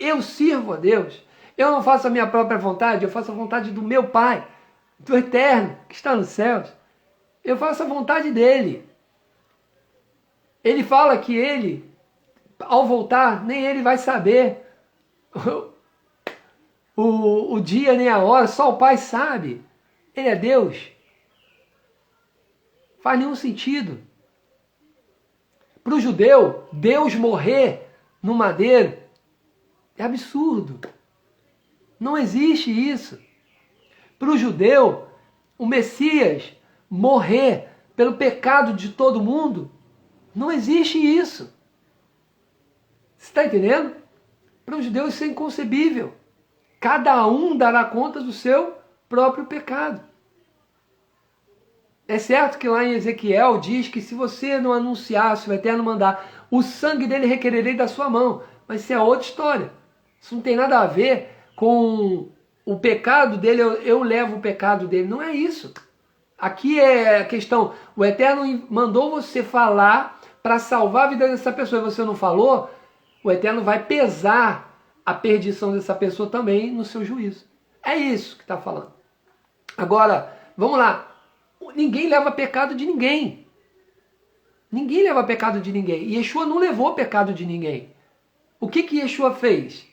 eu sirvo a Deus. Eu não faço a minha própria vontade, eu faço a vontade do meu Pai, do Eterno, que está nos céus. Eu faço a vontade dele. Ele fala que ele, ao voltar, nem ele vai saber o dia nem a hora, só o Pai sabe. Ele é Deus. Faz nenhum sentido. Para o judeu, Deus morrer no madeiro é absurdo. Não existe isso. Para o judeu, o Messias morrer pelo pecado de todo mundo, não existe isso. Você está entendendo? Para os judeus isso é inconcebível. Cada um dará conta do seu próprio pecado. É certo que lá em Ezequiel diz que se você não anunciar, se o Eterno mandar, o sangue dele requererei da sua mão. Mas isso é outra história. Isso não tem nada a ver com o pecado dele, eu levo o pecado dele. Não é isso. Aqui é a questão, o Eterno mandou você falar para salvar a vida dessa pessoa e você não falou, o Eterno vai pesar a perdição dessa pessoa também no seu juízo. É isso que está falando. Agora, vamos lá. Ninguém leva pecado de ninguém. Ninguém leva pecado de ninguém. E Yeshua não levou pecado de ninguém. O que Yeshua fez?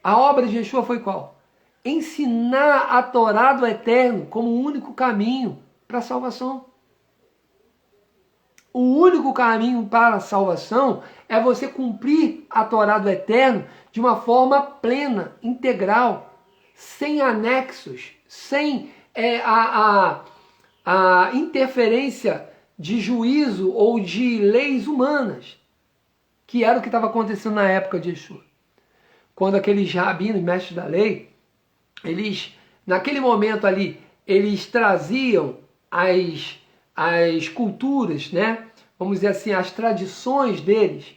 A obra de Yeshua foi qual? Ensinar a Torá do Eterno como o único caminho para a salvação. O único caminho para a salvação é você cumprir a Torá do Eterno de uma forma plena, integral, sem anexos, sem a interferência de juízo ou de leis humanas, que era o que estava acontecendo na época de Yeshua. Quando aqueles rabinos, mestres da lei, eles, naquele momento ali, eles traziam as culturas, né? Vamos dizer assim, as tradições deles,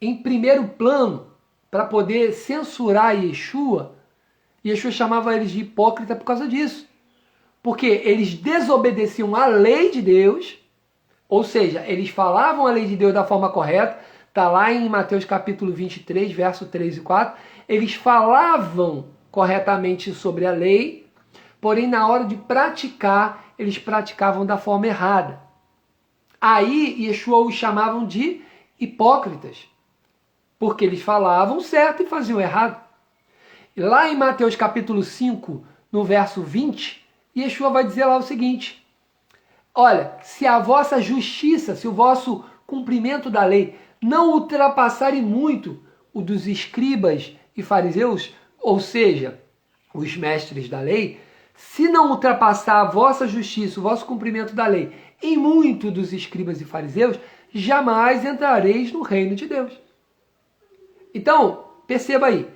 em primeiro plano, para poder censurar Yeshua. Yeshua chamava eles de hipócrita por causa disso. Porque eles desobedeciam a lei de Deus, ou seja, eles falavam a lei de Deus da forma correta, está lá em Mateus capítulo 23, verso 3 e 4, eles falavam corretamente sobre a lei, porém na hora de praticar, eles praticavam da forma errada. Aí Yeshua os chamavam de hipócritas, porque eles falavam certo e faziam errado. E lá em Mateus capítulo 5, no verso 20, Yeshua vai dizer lá o seguinte: olha, se a vossa justiça, se o vosso cumprimento da lei não ultrapassarem muito o dos escribas e fariseus, ou seja, os mestres da lei, se não ultrapassar a vossa justiça, o vosso cumprimento da lei, em muito dos escribas e fariseus, jamais entrareis no reino de Deus. Então, perceba aí,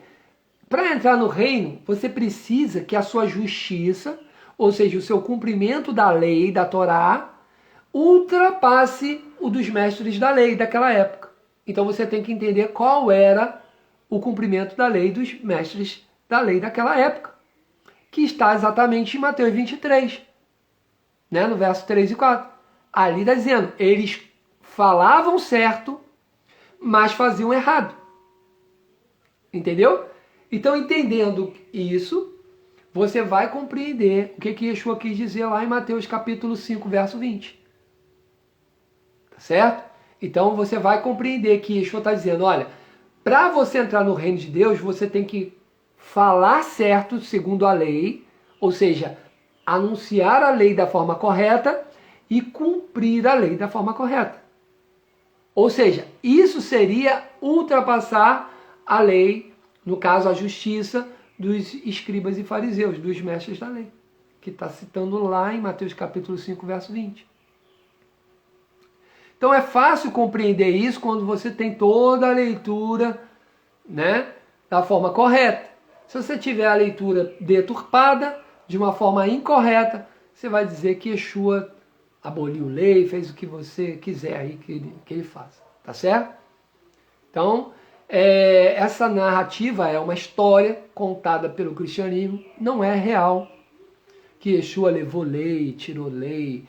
para entrar no reino, você precisa que a sua justiça, ou seja, o seu cumprimento da lei, da Torá, ultrapasse o dos mestres da lei daquela época. Então você tem que entender qual era o cumprimento da lei dos mestres da lei daquela época, que está exatamente em Mateus 23, né, no verso 3 e 4. Ali está dizendo, eles falavam certo, mas faziam errado. Entendeu? Então, entendendo isso, você vai compreender o que Yeshua quis dizer lá em Mateus capítulo 5, verso 20. Tá certo? Então, você vai compreender que Yeshua está dizendo, olha, para você entrar no reino de Deus, você tem que falar certo segundo a lei, ou seja, anunciar a lei da forma correta e cumprir a lei da forma correta. Ou seja, isso seria ultrapassar a lei, no caso a justiça dos escribas e fariseus, dos mestres da lei, que está citando lá em Mateus capítulo 5, verso 20. Então é fácil compreender isso quando você tem toda a leitura, né, da forma correta. Se você tiver a leitura deturpada, de uma forma incorreta, você vai dizer que Yeshua aboliu lei, fez o que você quiser aí que ele faça. Tá certo? Então, essa narrativa é uma história contada pelo cristianismo, não é real. Que Yeshua levou lei, tirou lei,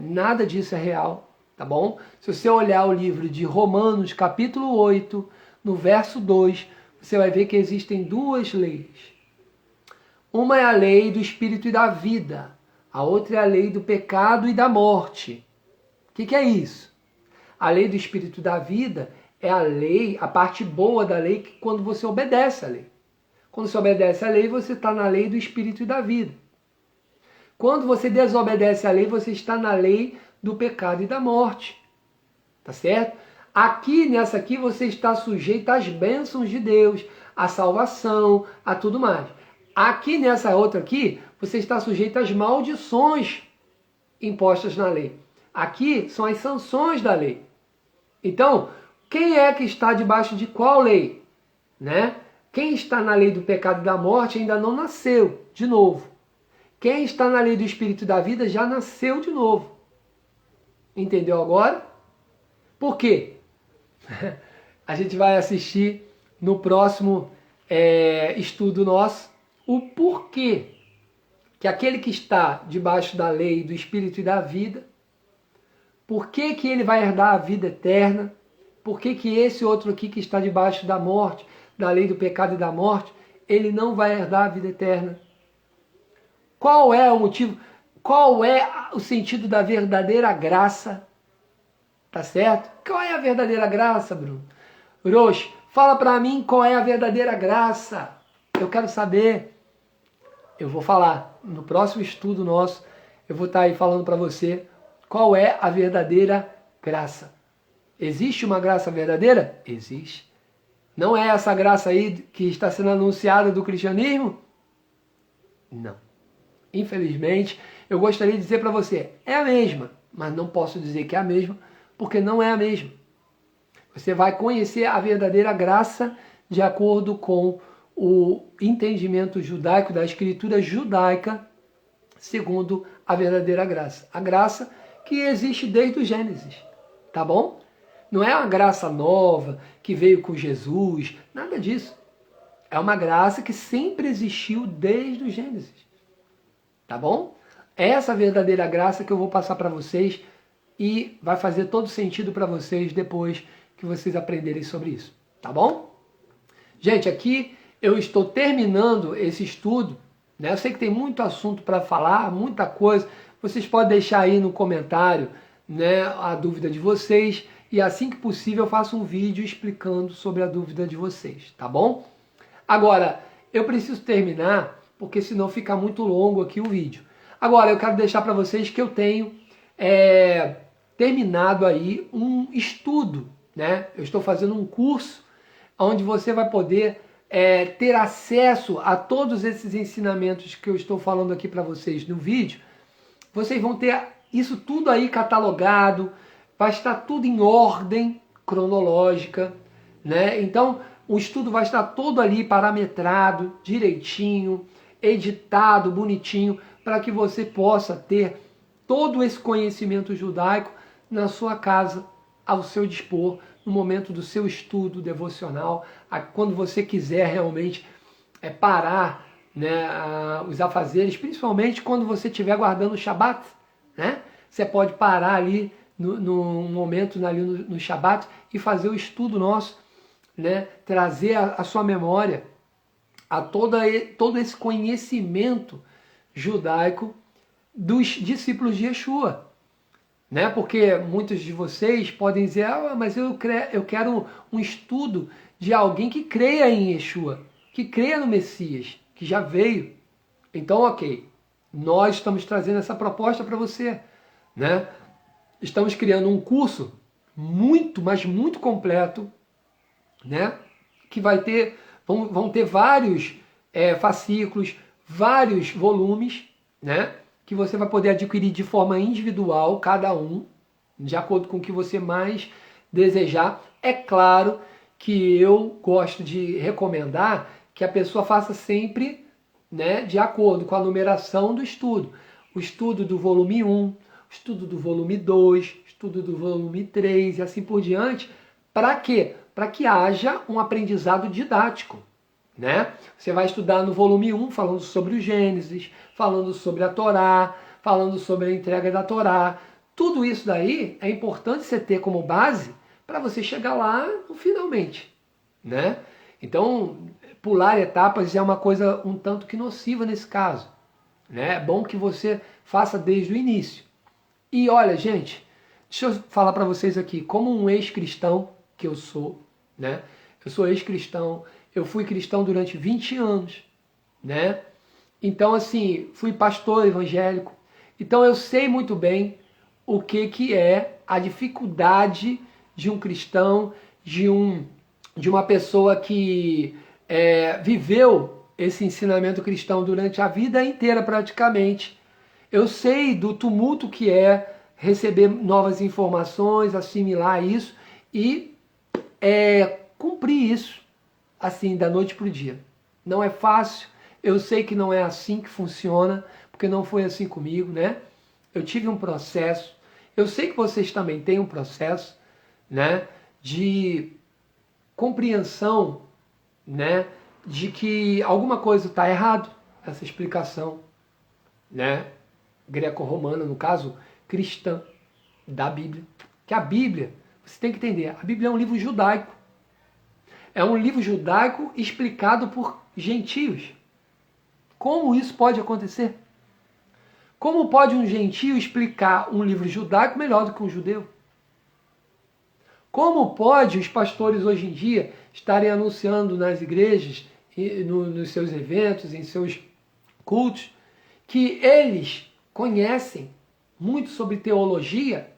nada disso é real, tá bom? Se você olhar o livro de Romanos, capítulo 8, no verso 2, você vai ver que existem duas leis. Uma é a lei do espírito e da vida, a outra é a lei do pecado e da morte. O que é isso? A lei do espírito e da vida é a lei, a parte boa da lei, que quando você obedece à lei. Quando você obedece à lei, você está na lei do espírito e da vida. Quando você desobedece à lei, você está na lei do pecado e da morte. Tá certo? Aqui, nessa aqui, você está sujeito às bênçãos de Deus, à salvação, a tudo mais. Aqui, nessa outra aqui, você está sujeito às maldições impostas na lei. Aqui são as sanções da lei. Então, quem é que está debaixo de qual lei? Né? Quem está na lei do pecado e da morte ainda não nasceu de novo. Quem está na lei do espírito e da vida já nasceu de novo. Entendeu agora? Por quê? A gente vai assistir no próximo estudo nosso o porquê que aquele que está debaixo da lei do espírito e da vida, por que que ele vai herdar a vida eterna, por que que esse outro aqui que está debaixo da morte, da lei do pecado e da morte, ele não vai herdar a vida eterna. Qual é o motivo? Qual é o sentido da verdadeira graça? Tá certo? Qual é a verdadeira graça, Bruno? Roche, fala para mim qual é a verdadeira graça. Eu quero saber. Eu vou falar no próximo estudo nosso. Eu vou estar aí falando para você qual é a verdadeira graça. Existe uma graça verdadeira? Existe. Não é essa graça aí que está sendo anunciada do cristianismo? Não. Infelizmente, eu gostaria de dizer para você, é a mesma, mas não posso dizer que é a mesma, porque não é a mesma. Você vai conhecer a verdadeira graça de acordo com o entendimento judaico, da escritura judaica, segundo a verdadeira graça. A graça que existe desde o Gênesis, tá bom? Não é uma graça nova que veio com Jesus, nada disso. É uma graça que sempre existiu desde o Gênesis, tá bom? É essa verdadeira graça que eu vou passar para vocês e vai fazer todo sentido para vocês depois que vocês aprenderem sobre isso, tá bom? Gente, aqui eu estou terminando esse estudo, né? Eu sei que tem muito assunto para falar, muita coisa. Vocês podem deixar aí no comentário, né, a dúvida de vocês e assim que possível eu faço um vídeo explicando sobre a dúvida de vocês, tá bom? Agora, eu preciso terminar porque senão fica muito longo aqui o vídeo. Agora, eu quero deixar para vocês que eu tenho terminado aí um estudo, né? Eu estou fazendo um curso onde você vai poder ter acesso a todos esses ensinamentos que eu estou falando aqui para vocês no vídeo. Vocês vão ter isso tudo aí catalogado, vai estar tudo em ordem cronológica, né? Então, o estudo vai estar todo ali parametrado, direitinho, editado, bonitinho, para que você possa ter todo esse conhecimento judaico na sua casa, ao seu dispor, no momento do seu estudo devocional, quando você quiser realmente parar, né, os afazeres, principalmente quando você estiver guardando o Shabat, né? Você pode parar ali no momento ali no Shabat e fazer o estudo nosso, né? Trazer a sua memória a todo esse conhecimento judaico dos discípulos de Yeshua. Né? Porque muitos de vocês podem dizer, mas eu quero um estudo de alguém que creia em Yeshua, que creia no Messias, que já veio. Então, ok, nós estamos trazendo essa proposta para você. Né? Estamos criando um curso muito, mas muito completo, né? Que vai ter, vão ter vários fascículos, vários volumes, né? Que você vai poder adquirir de forma individual, cada um, de acordo com o que você mais desejar. É claro que eu gosto de recomendar que a pessoa faça sempre, né, de acordo com a numeração do estudo. O estudo do volume 1, o estudo do volume 2, o estudo do volume 3 e assim por diante. Para quê? Para que haja um aprendizado didático, né? Você vai estudar no volume 1 falando sobre o Gênesis, falando sobre a Torá, falando sobre a entrega da Torá. Tudo isso daí é importante você ter como base para você chegar lá no finalmente, né? Então, pular etapas é uma coisa um tanto que nociva nesse caso, né? É bom que você faça desde o início. E olha, gente, deixa eu falar para vocês aqui, como um ex-cristão que eu sou, né? Eu sou ex-cristão, eu fui cristão durante 20 anos, né? Então, assim, fui pastor evangélico. Então, eu sei muito bem o que é a dificuldade de um cristão, de uma pessoa que viveu esse ensinamento cristão durante a vida inteira praticamente. Eu sei do tumulto que é receber novas informações, assimilar isso e cumprir isso assim da noite para o dia. Não é fácil, eu sei que não é assim que funciona, porque não foi assim comigo, né? Eu tive um processo, eu sei que vocês também têm um processo, né, de compreensão, né, de que alguma coisa está errado, essa explicação, né, greco-romana, no caso, cristã, da Bíblia. Que a Bíblia, você tem que entender, a Bíblia é um livro judaico. É um livro judaico explicado por gentios. Como isso pode acontecer? Como pode um gentio explicar um livro judaico melhor do que um judeu? Como pode os pastores hoje em dia estarem anunciando nas igrejas, nos seus eventos, em seus cultos, que eles conhecem muito sobre teologia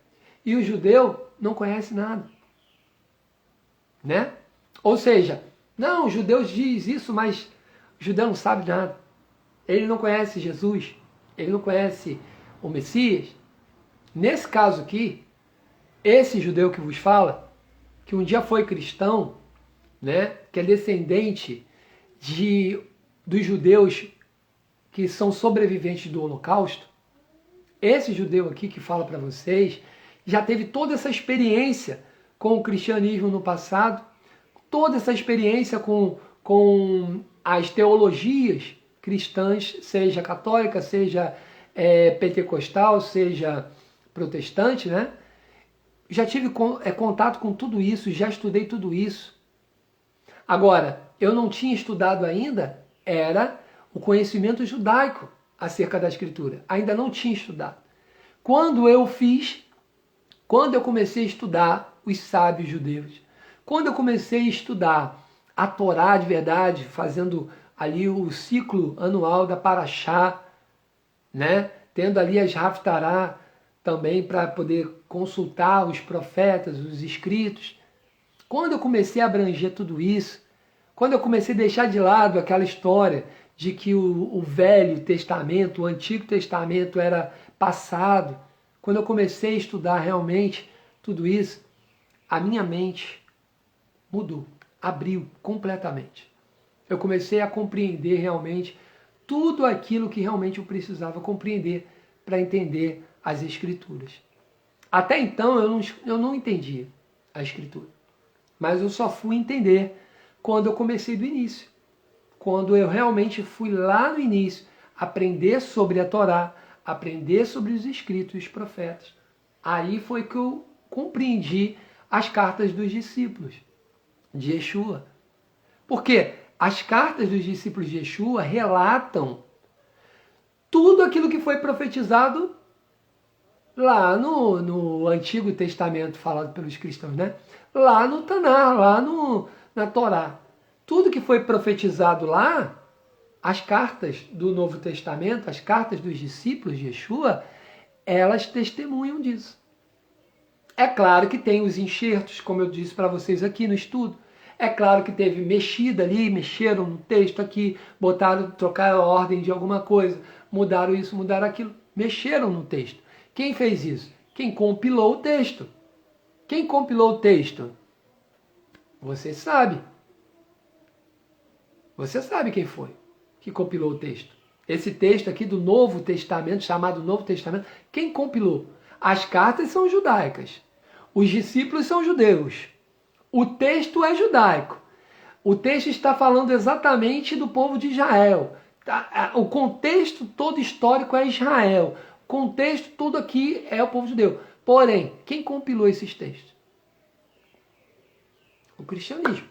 e o judeu não conhece nada? Né? Ou seja, não, os judeus dizem isso, mas o judeu não sabe nada. Ele não conhece Jesus, ele não conhece o Messias. Nesse caso aqui, esse judeu que vos fala, que um dia foi cristão, né, que é descendente dos judeus que são sobreviventes do Holocausto, esse judeu aqui que fala para vocês, já teve toda essa experiência com o cristianismo no passado, toda essa experiência com as teologias cristãs, seja católica, seja pentecostal, seja protestante, né? Já tive contato com tudo isso, já estudei tudo isso. Agora, eu não tinha estudado ainda, era o conhecimento judaico acerca da Escritura. Ainda não tinha estudado. Quando eu comecei a estudar os sábios judeus, quando eu comecei a estudar a Torá de verdade, fazendo ali o ciclo anual da Paraxá, né? Tendo ali as Haftará também para poder consultar os profetas, os escritos. Quando eu comecei a abranger tudo isso, quando eu comecei a deixar de lado aquela história de que o Velho Testamento, o Antigo Testamento era passado, quando eu comecei a estudar realmente tudo isso, a minha mente mudou, abriu completamente. Eu comecei a compreender realmente tudo aquilo que realmente eu precisava compreender para entender as Escrituras. Até então eu não entendia a Escritura, mas eu só fui entender quando eu comecei do início. Quando eu realmente fui lá no início aprender sobre a Torá, aprender sobre os escritos e os profetas. Aí foi que eu compreendi as cartas dos discípulos de Yeshua. Porque as cartas dos discípulos de Yeshua relatam tudo aquilo que foi profetizado lá no Antigo Testamento, falado pelos cristãos, né? Lá no Tanar, lá na Torá. Tudo que foi profetizado lá, as cartas do Novo Testamento, as cartas dos discípulos de Yeshua, elas testemunham disso. É claro que tem os enxertos, como eu disse para vocês aqui no estudo. É claro que teve mexida ali, mexeram no texto aqui, trocaram a ordem de alguma coisa, mudaram isso, mudaram aquilo, mexeram no texto. Quem fez isso? Quem compilou o texto. Quem compilou o texto? Você sabe. Você sabe quem foi que compilou o texto. Esse texto aqui do Novo Testamento, chamado Novo Testamento, quem compilou? As cartas são judaicas. Os discípulos são judeus. O texto é judaico. O texto está falando exatamente do povo de Israel. O contexto todo histórico é Israel. O contexto todo aqui é o povo judeu. Porém, quem compilou esses textos? O cristianismo.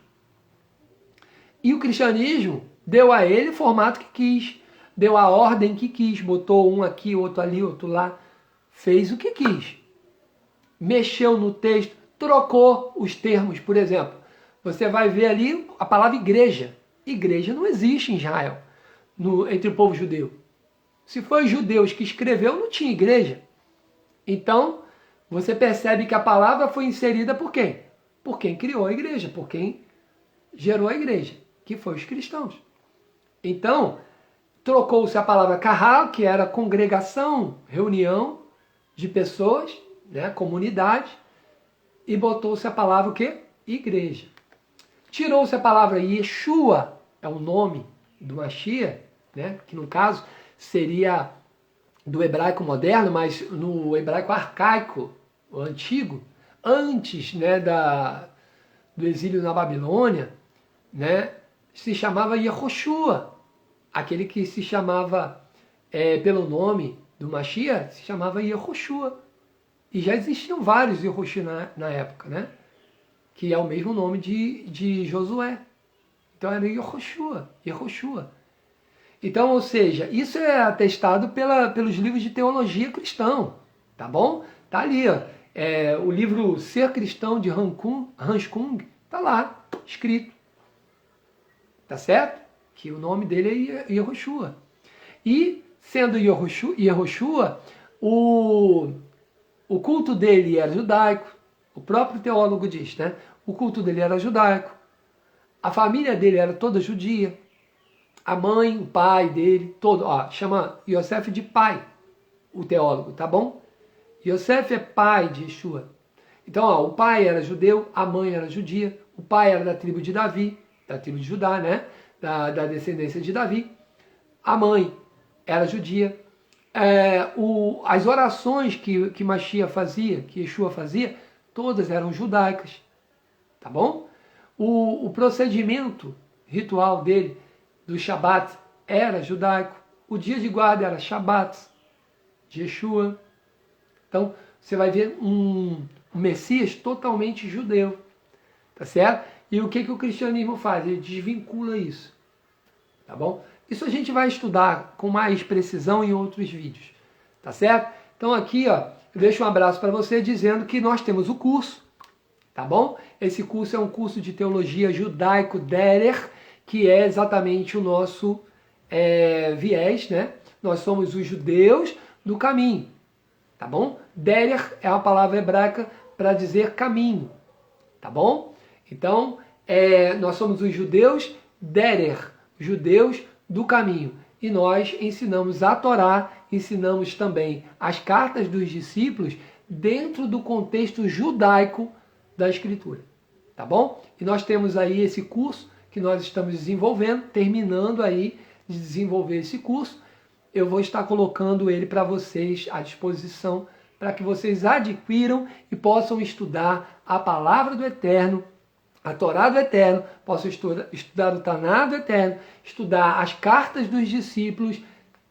E o cristianismo deu a ele o formato que quis, deu a ordem que quis, botou um aqui, outro ali, outro lá, fez o que quis. Mexeu no texto, trocou os termos, por exemplo. Você vai ver ali a palavra igreja. Igreja não existe em Israel, entre o povo judeu. Se foi os judeus que escreveu, não tinha igreja. Então, você percebe que a palavra foi inserida por quem? Por quem criou a igreja, por quem gerou a igreja, que foi os cristãos. Então, trocou-se a palavra kahal, que era congregação, reunião de pessoas, né, comunidade, e botou-se a palavra o quê? Igreja. Tirou-se a palavra Yeshua, é o nome do Mashiach, né, que no caso seria do hebraico moderno, mas no hebraico arcaico, o antigo, antes, né, do exílio na Babilônia, né, se chamava Yehoshua. Aquele que se chamava pelo nome do Mashiach se chamava Yehoshua. E já existiam vários Yehoshua na época, né? Que é o mesmo nome de Josué. Então era Yehoshua. Então, ou seja, isso é atestado pelos livros de teologia cristão, tá bom? Tá ali, ó. O livro Ser Cristão de Hans Kung, tá lá, escrito. Tá certo? Que o nome dele é Yehoshua. E, sendo Yehoshua, o culto dele era judaico. O próprio teólogo diz, né? O culto dele era judaico. A família dele era toda judia. A mãe, o pai dele, todo. Ó, chama Yosef de pai, o teólogo, tá bom? Yosef é pai de Yeshua. Então, ó, o pai era judeu, a mãe era judia, o pai era da tribo de Davi, da tribo de Judá, né? Da descendência de Davi. A mãe era judia. As orações que Mashiach fazia, que Yeshua fazia, todas eram judaicas. Tá bom? O procedimento ritual dele, do Shabat, era judaico. O dia de guarda era Shabat, de Yeshua. Então, você vai ver um Messias totalmente judeu. Tá certo? E o que o cristianismo faz? Ele desvincula isso. Tá bom? Isso a gente vai estudar com mais precisão em outros vídeos. Tá certo? Então aqui, ó, eu deixo um abraço para você dizendo que nós temos o curso. Tá bom? Esse curso é um curso de teologia judaico Derer, que é exatamente o nosso viés, né? Nós somos os judeus do caminho. Tá bom? Derer é uma palavra hebraica para dizer caminho. Tá bom? Então, nós somos os judeus Derer, judeus do caminho. E nós ensinamos a Torá, ensinamos também as cartas dos discípulos dentro do contexto judaico da Escritura. Tá bom? E nós temos aí esse curso que nós estamos desenvolvendo, terminando aí de desenvolver esse curso. Eu vou estar colocando ele para vocês à disposição, para que vocês adquiram e possam estudar a palavra do Eterno, a Torá do Eterno, possam estudar o Taná do Eterno, estudar as cartas dos discípulos,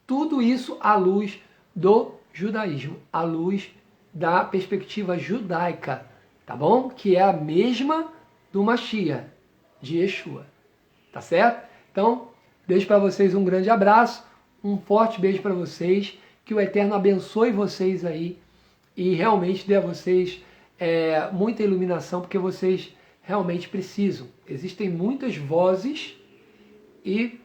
tudo isso à luz do judaísmo, à luz da perspectiva judaica, tá bom? Que é a mesma do Mashiach, de Yeshua, tá certo? Então, deixo para vocês um grande abraço, um forte beijo para vocês, que o Eterno abençoe vocês aí e realmente dê a vocês muita iluminação, porque vocês realmente precisam. Existem muitas vozes e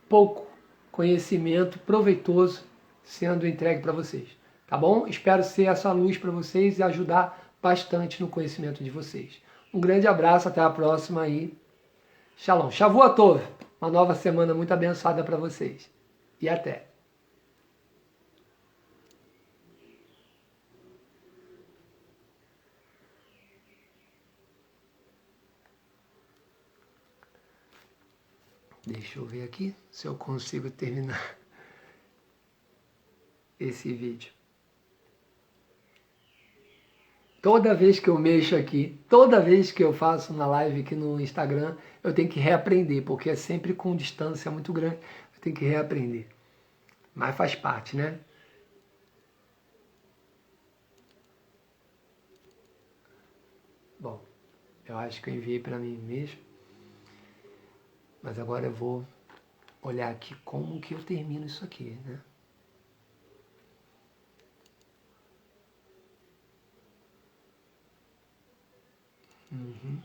pouco conhecimento proveitoso sendo entregue para vocês. Tá bom? Espero ser essa luz para vocês e ajudar bastante no conhecimento de vocês. Um grande abraço, até a próxima aí. Shalom. Shavua Tov. Uma nova semana muito abençoada para vocês. E até. Deixa eu ver aqui se eu consigo terminar esse vídeo. Toda vez que eu mexo aqui, toda vez que eu faço uma live aqui no Instagram, eu tenho que reaprender, porque é sempre com distância muito grande, eu tenho que reaprender. Mas faz parte, né? Bom, eu acho que eu enviei para mim mesmo, mas agora eu vou olhar aqui como que eu termino isso aqui, né? Uhum.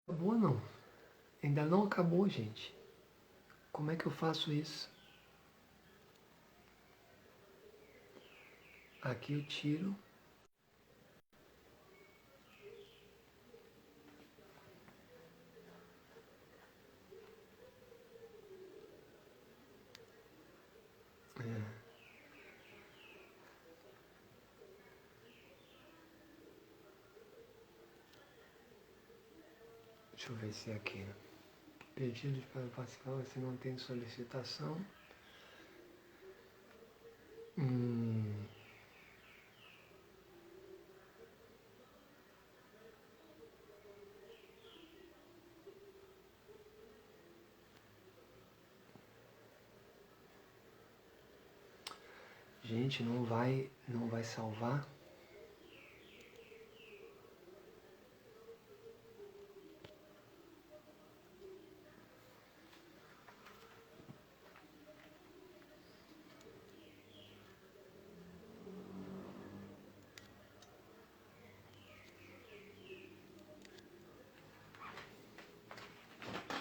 Acabou não? Ainda não acabou, gente. Como é que eu faço isso? Aqui eu tiro. Deixa eu ver se é aqui. Pedidos para participar, você não tem solicitação. Gente, não vai salvar.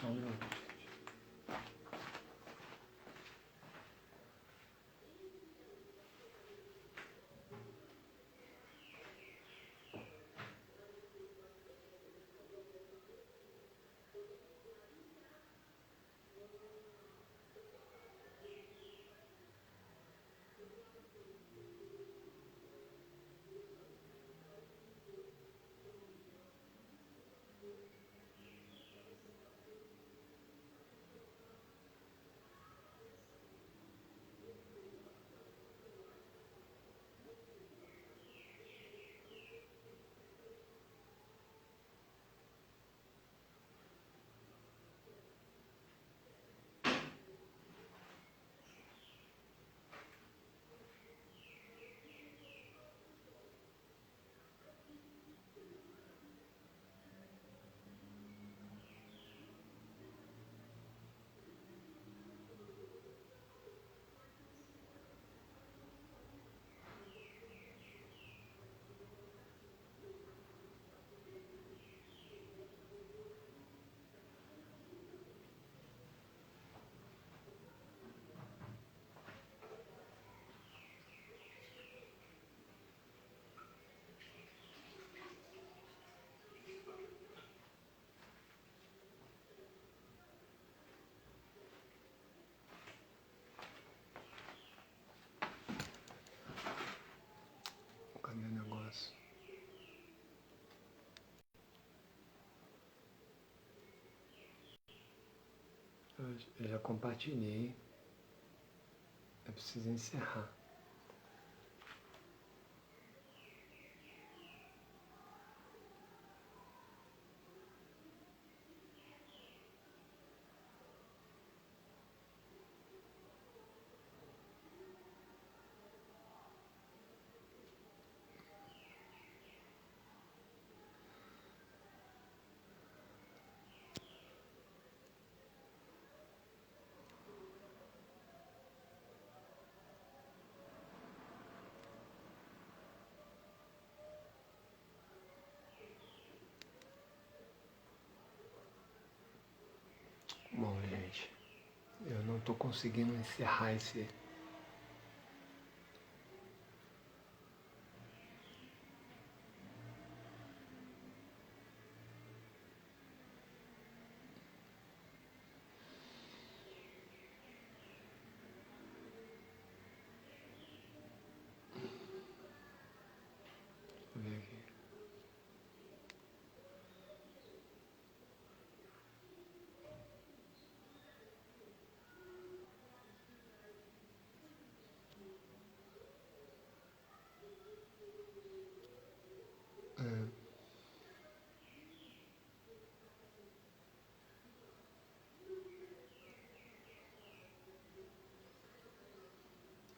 Só um minuto. Cadê o negócio? Eu já compartilhei. Eu preciso encerrar. Bom, gente, eu não estou conseguindo encerrar esse.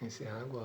Encerrar agora.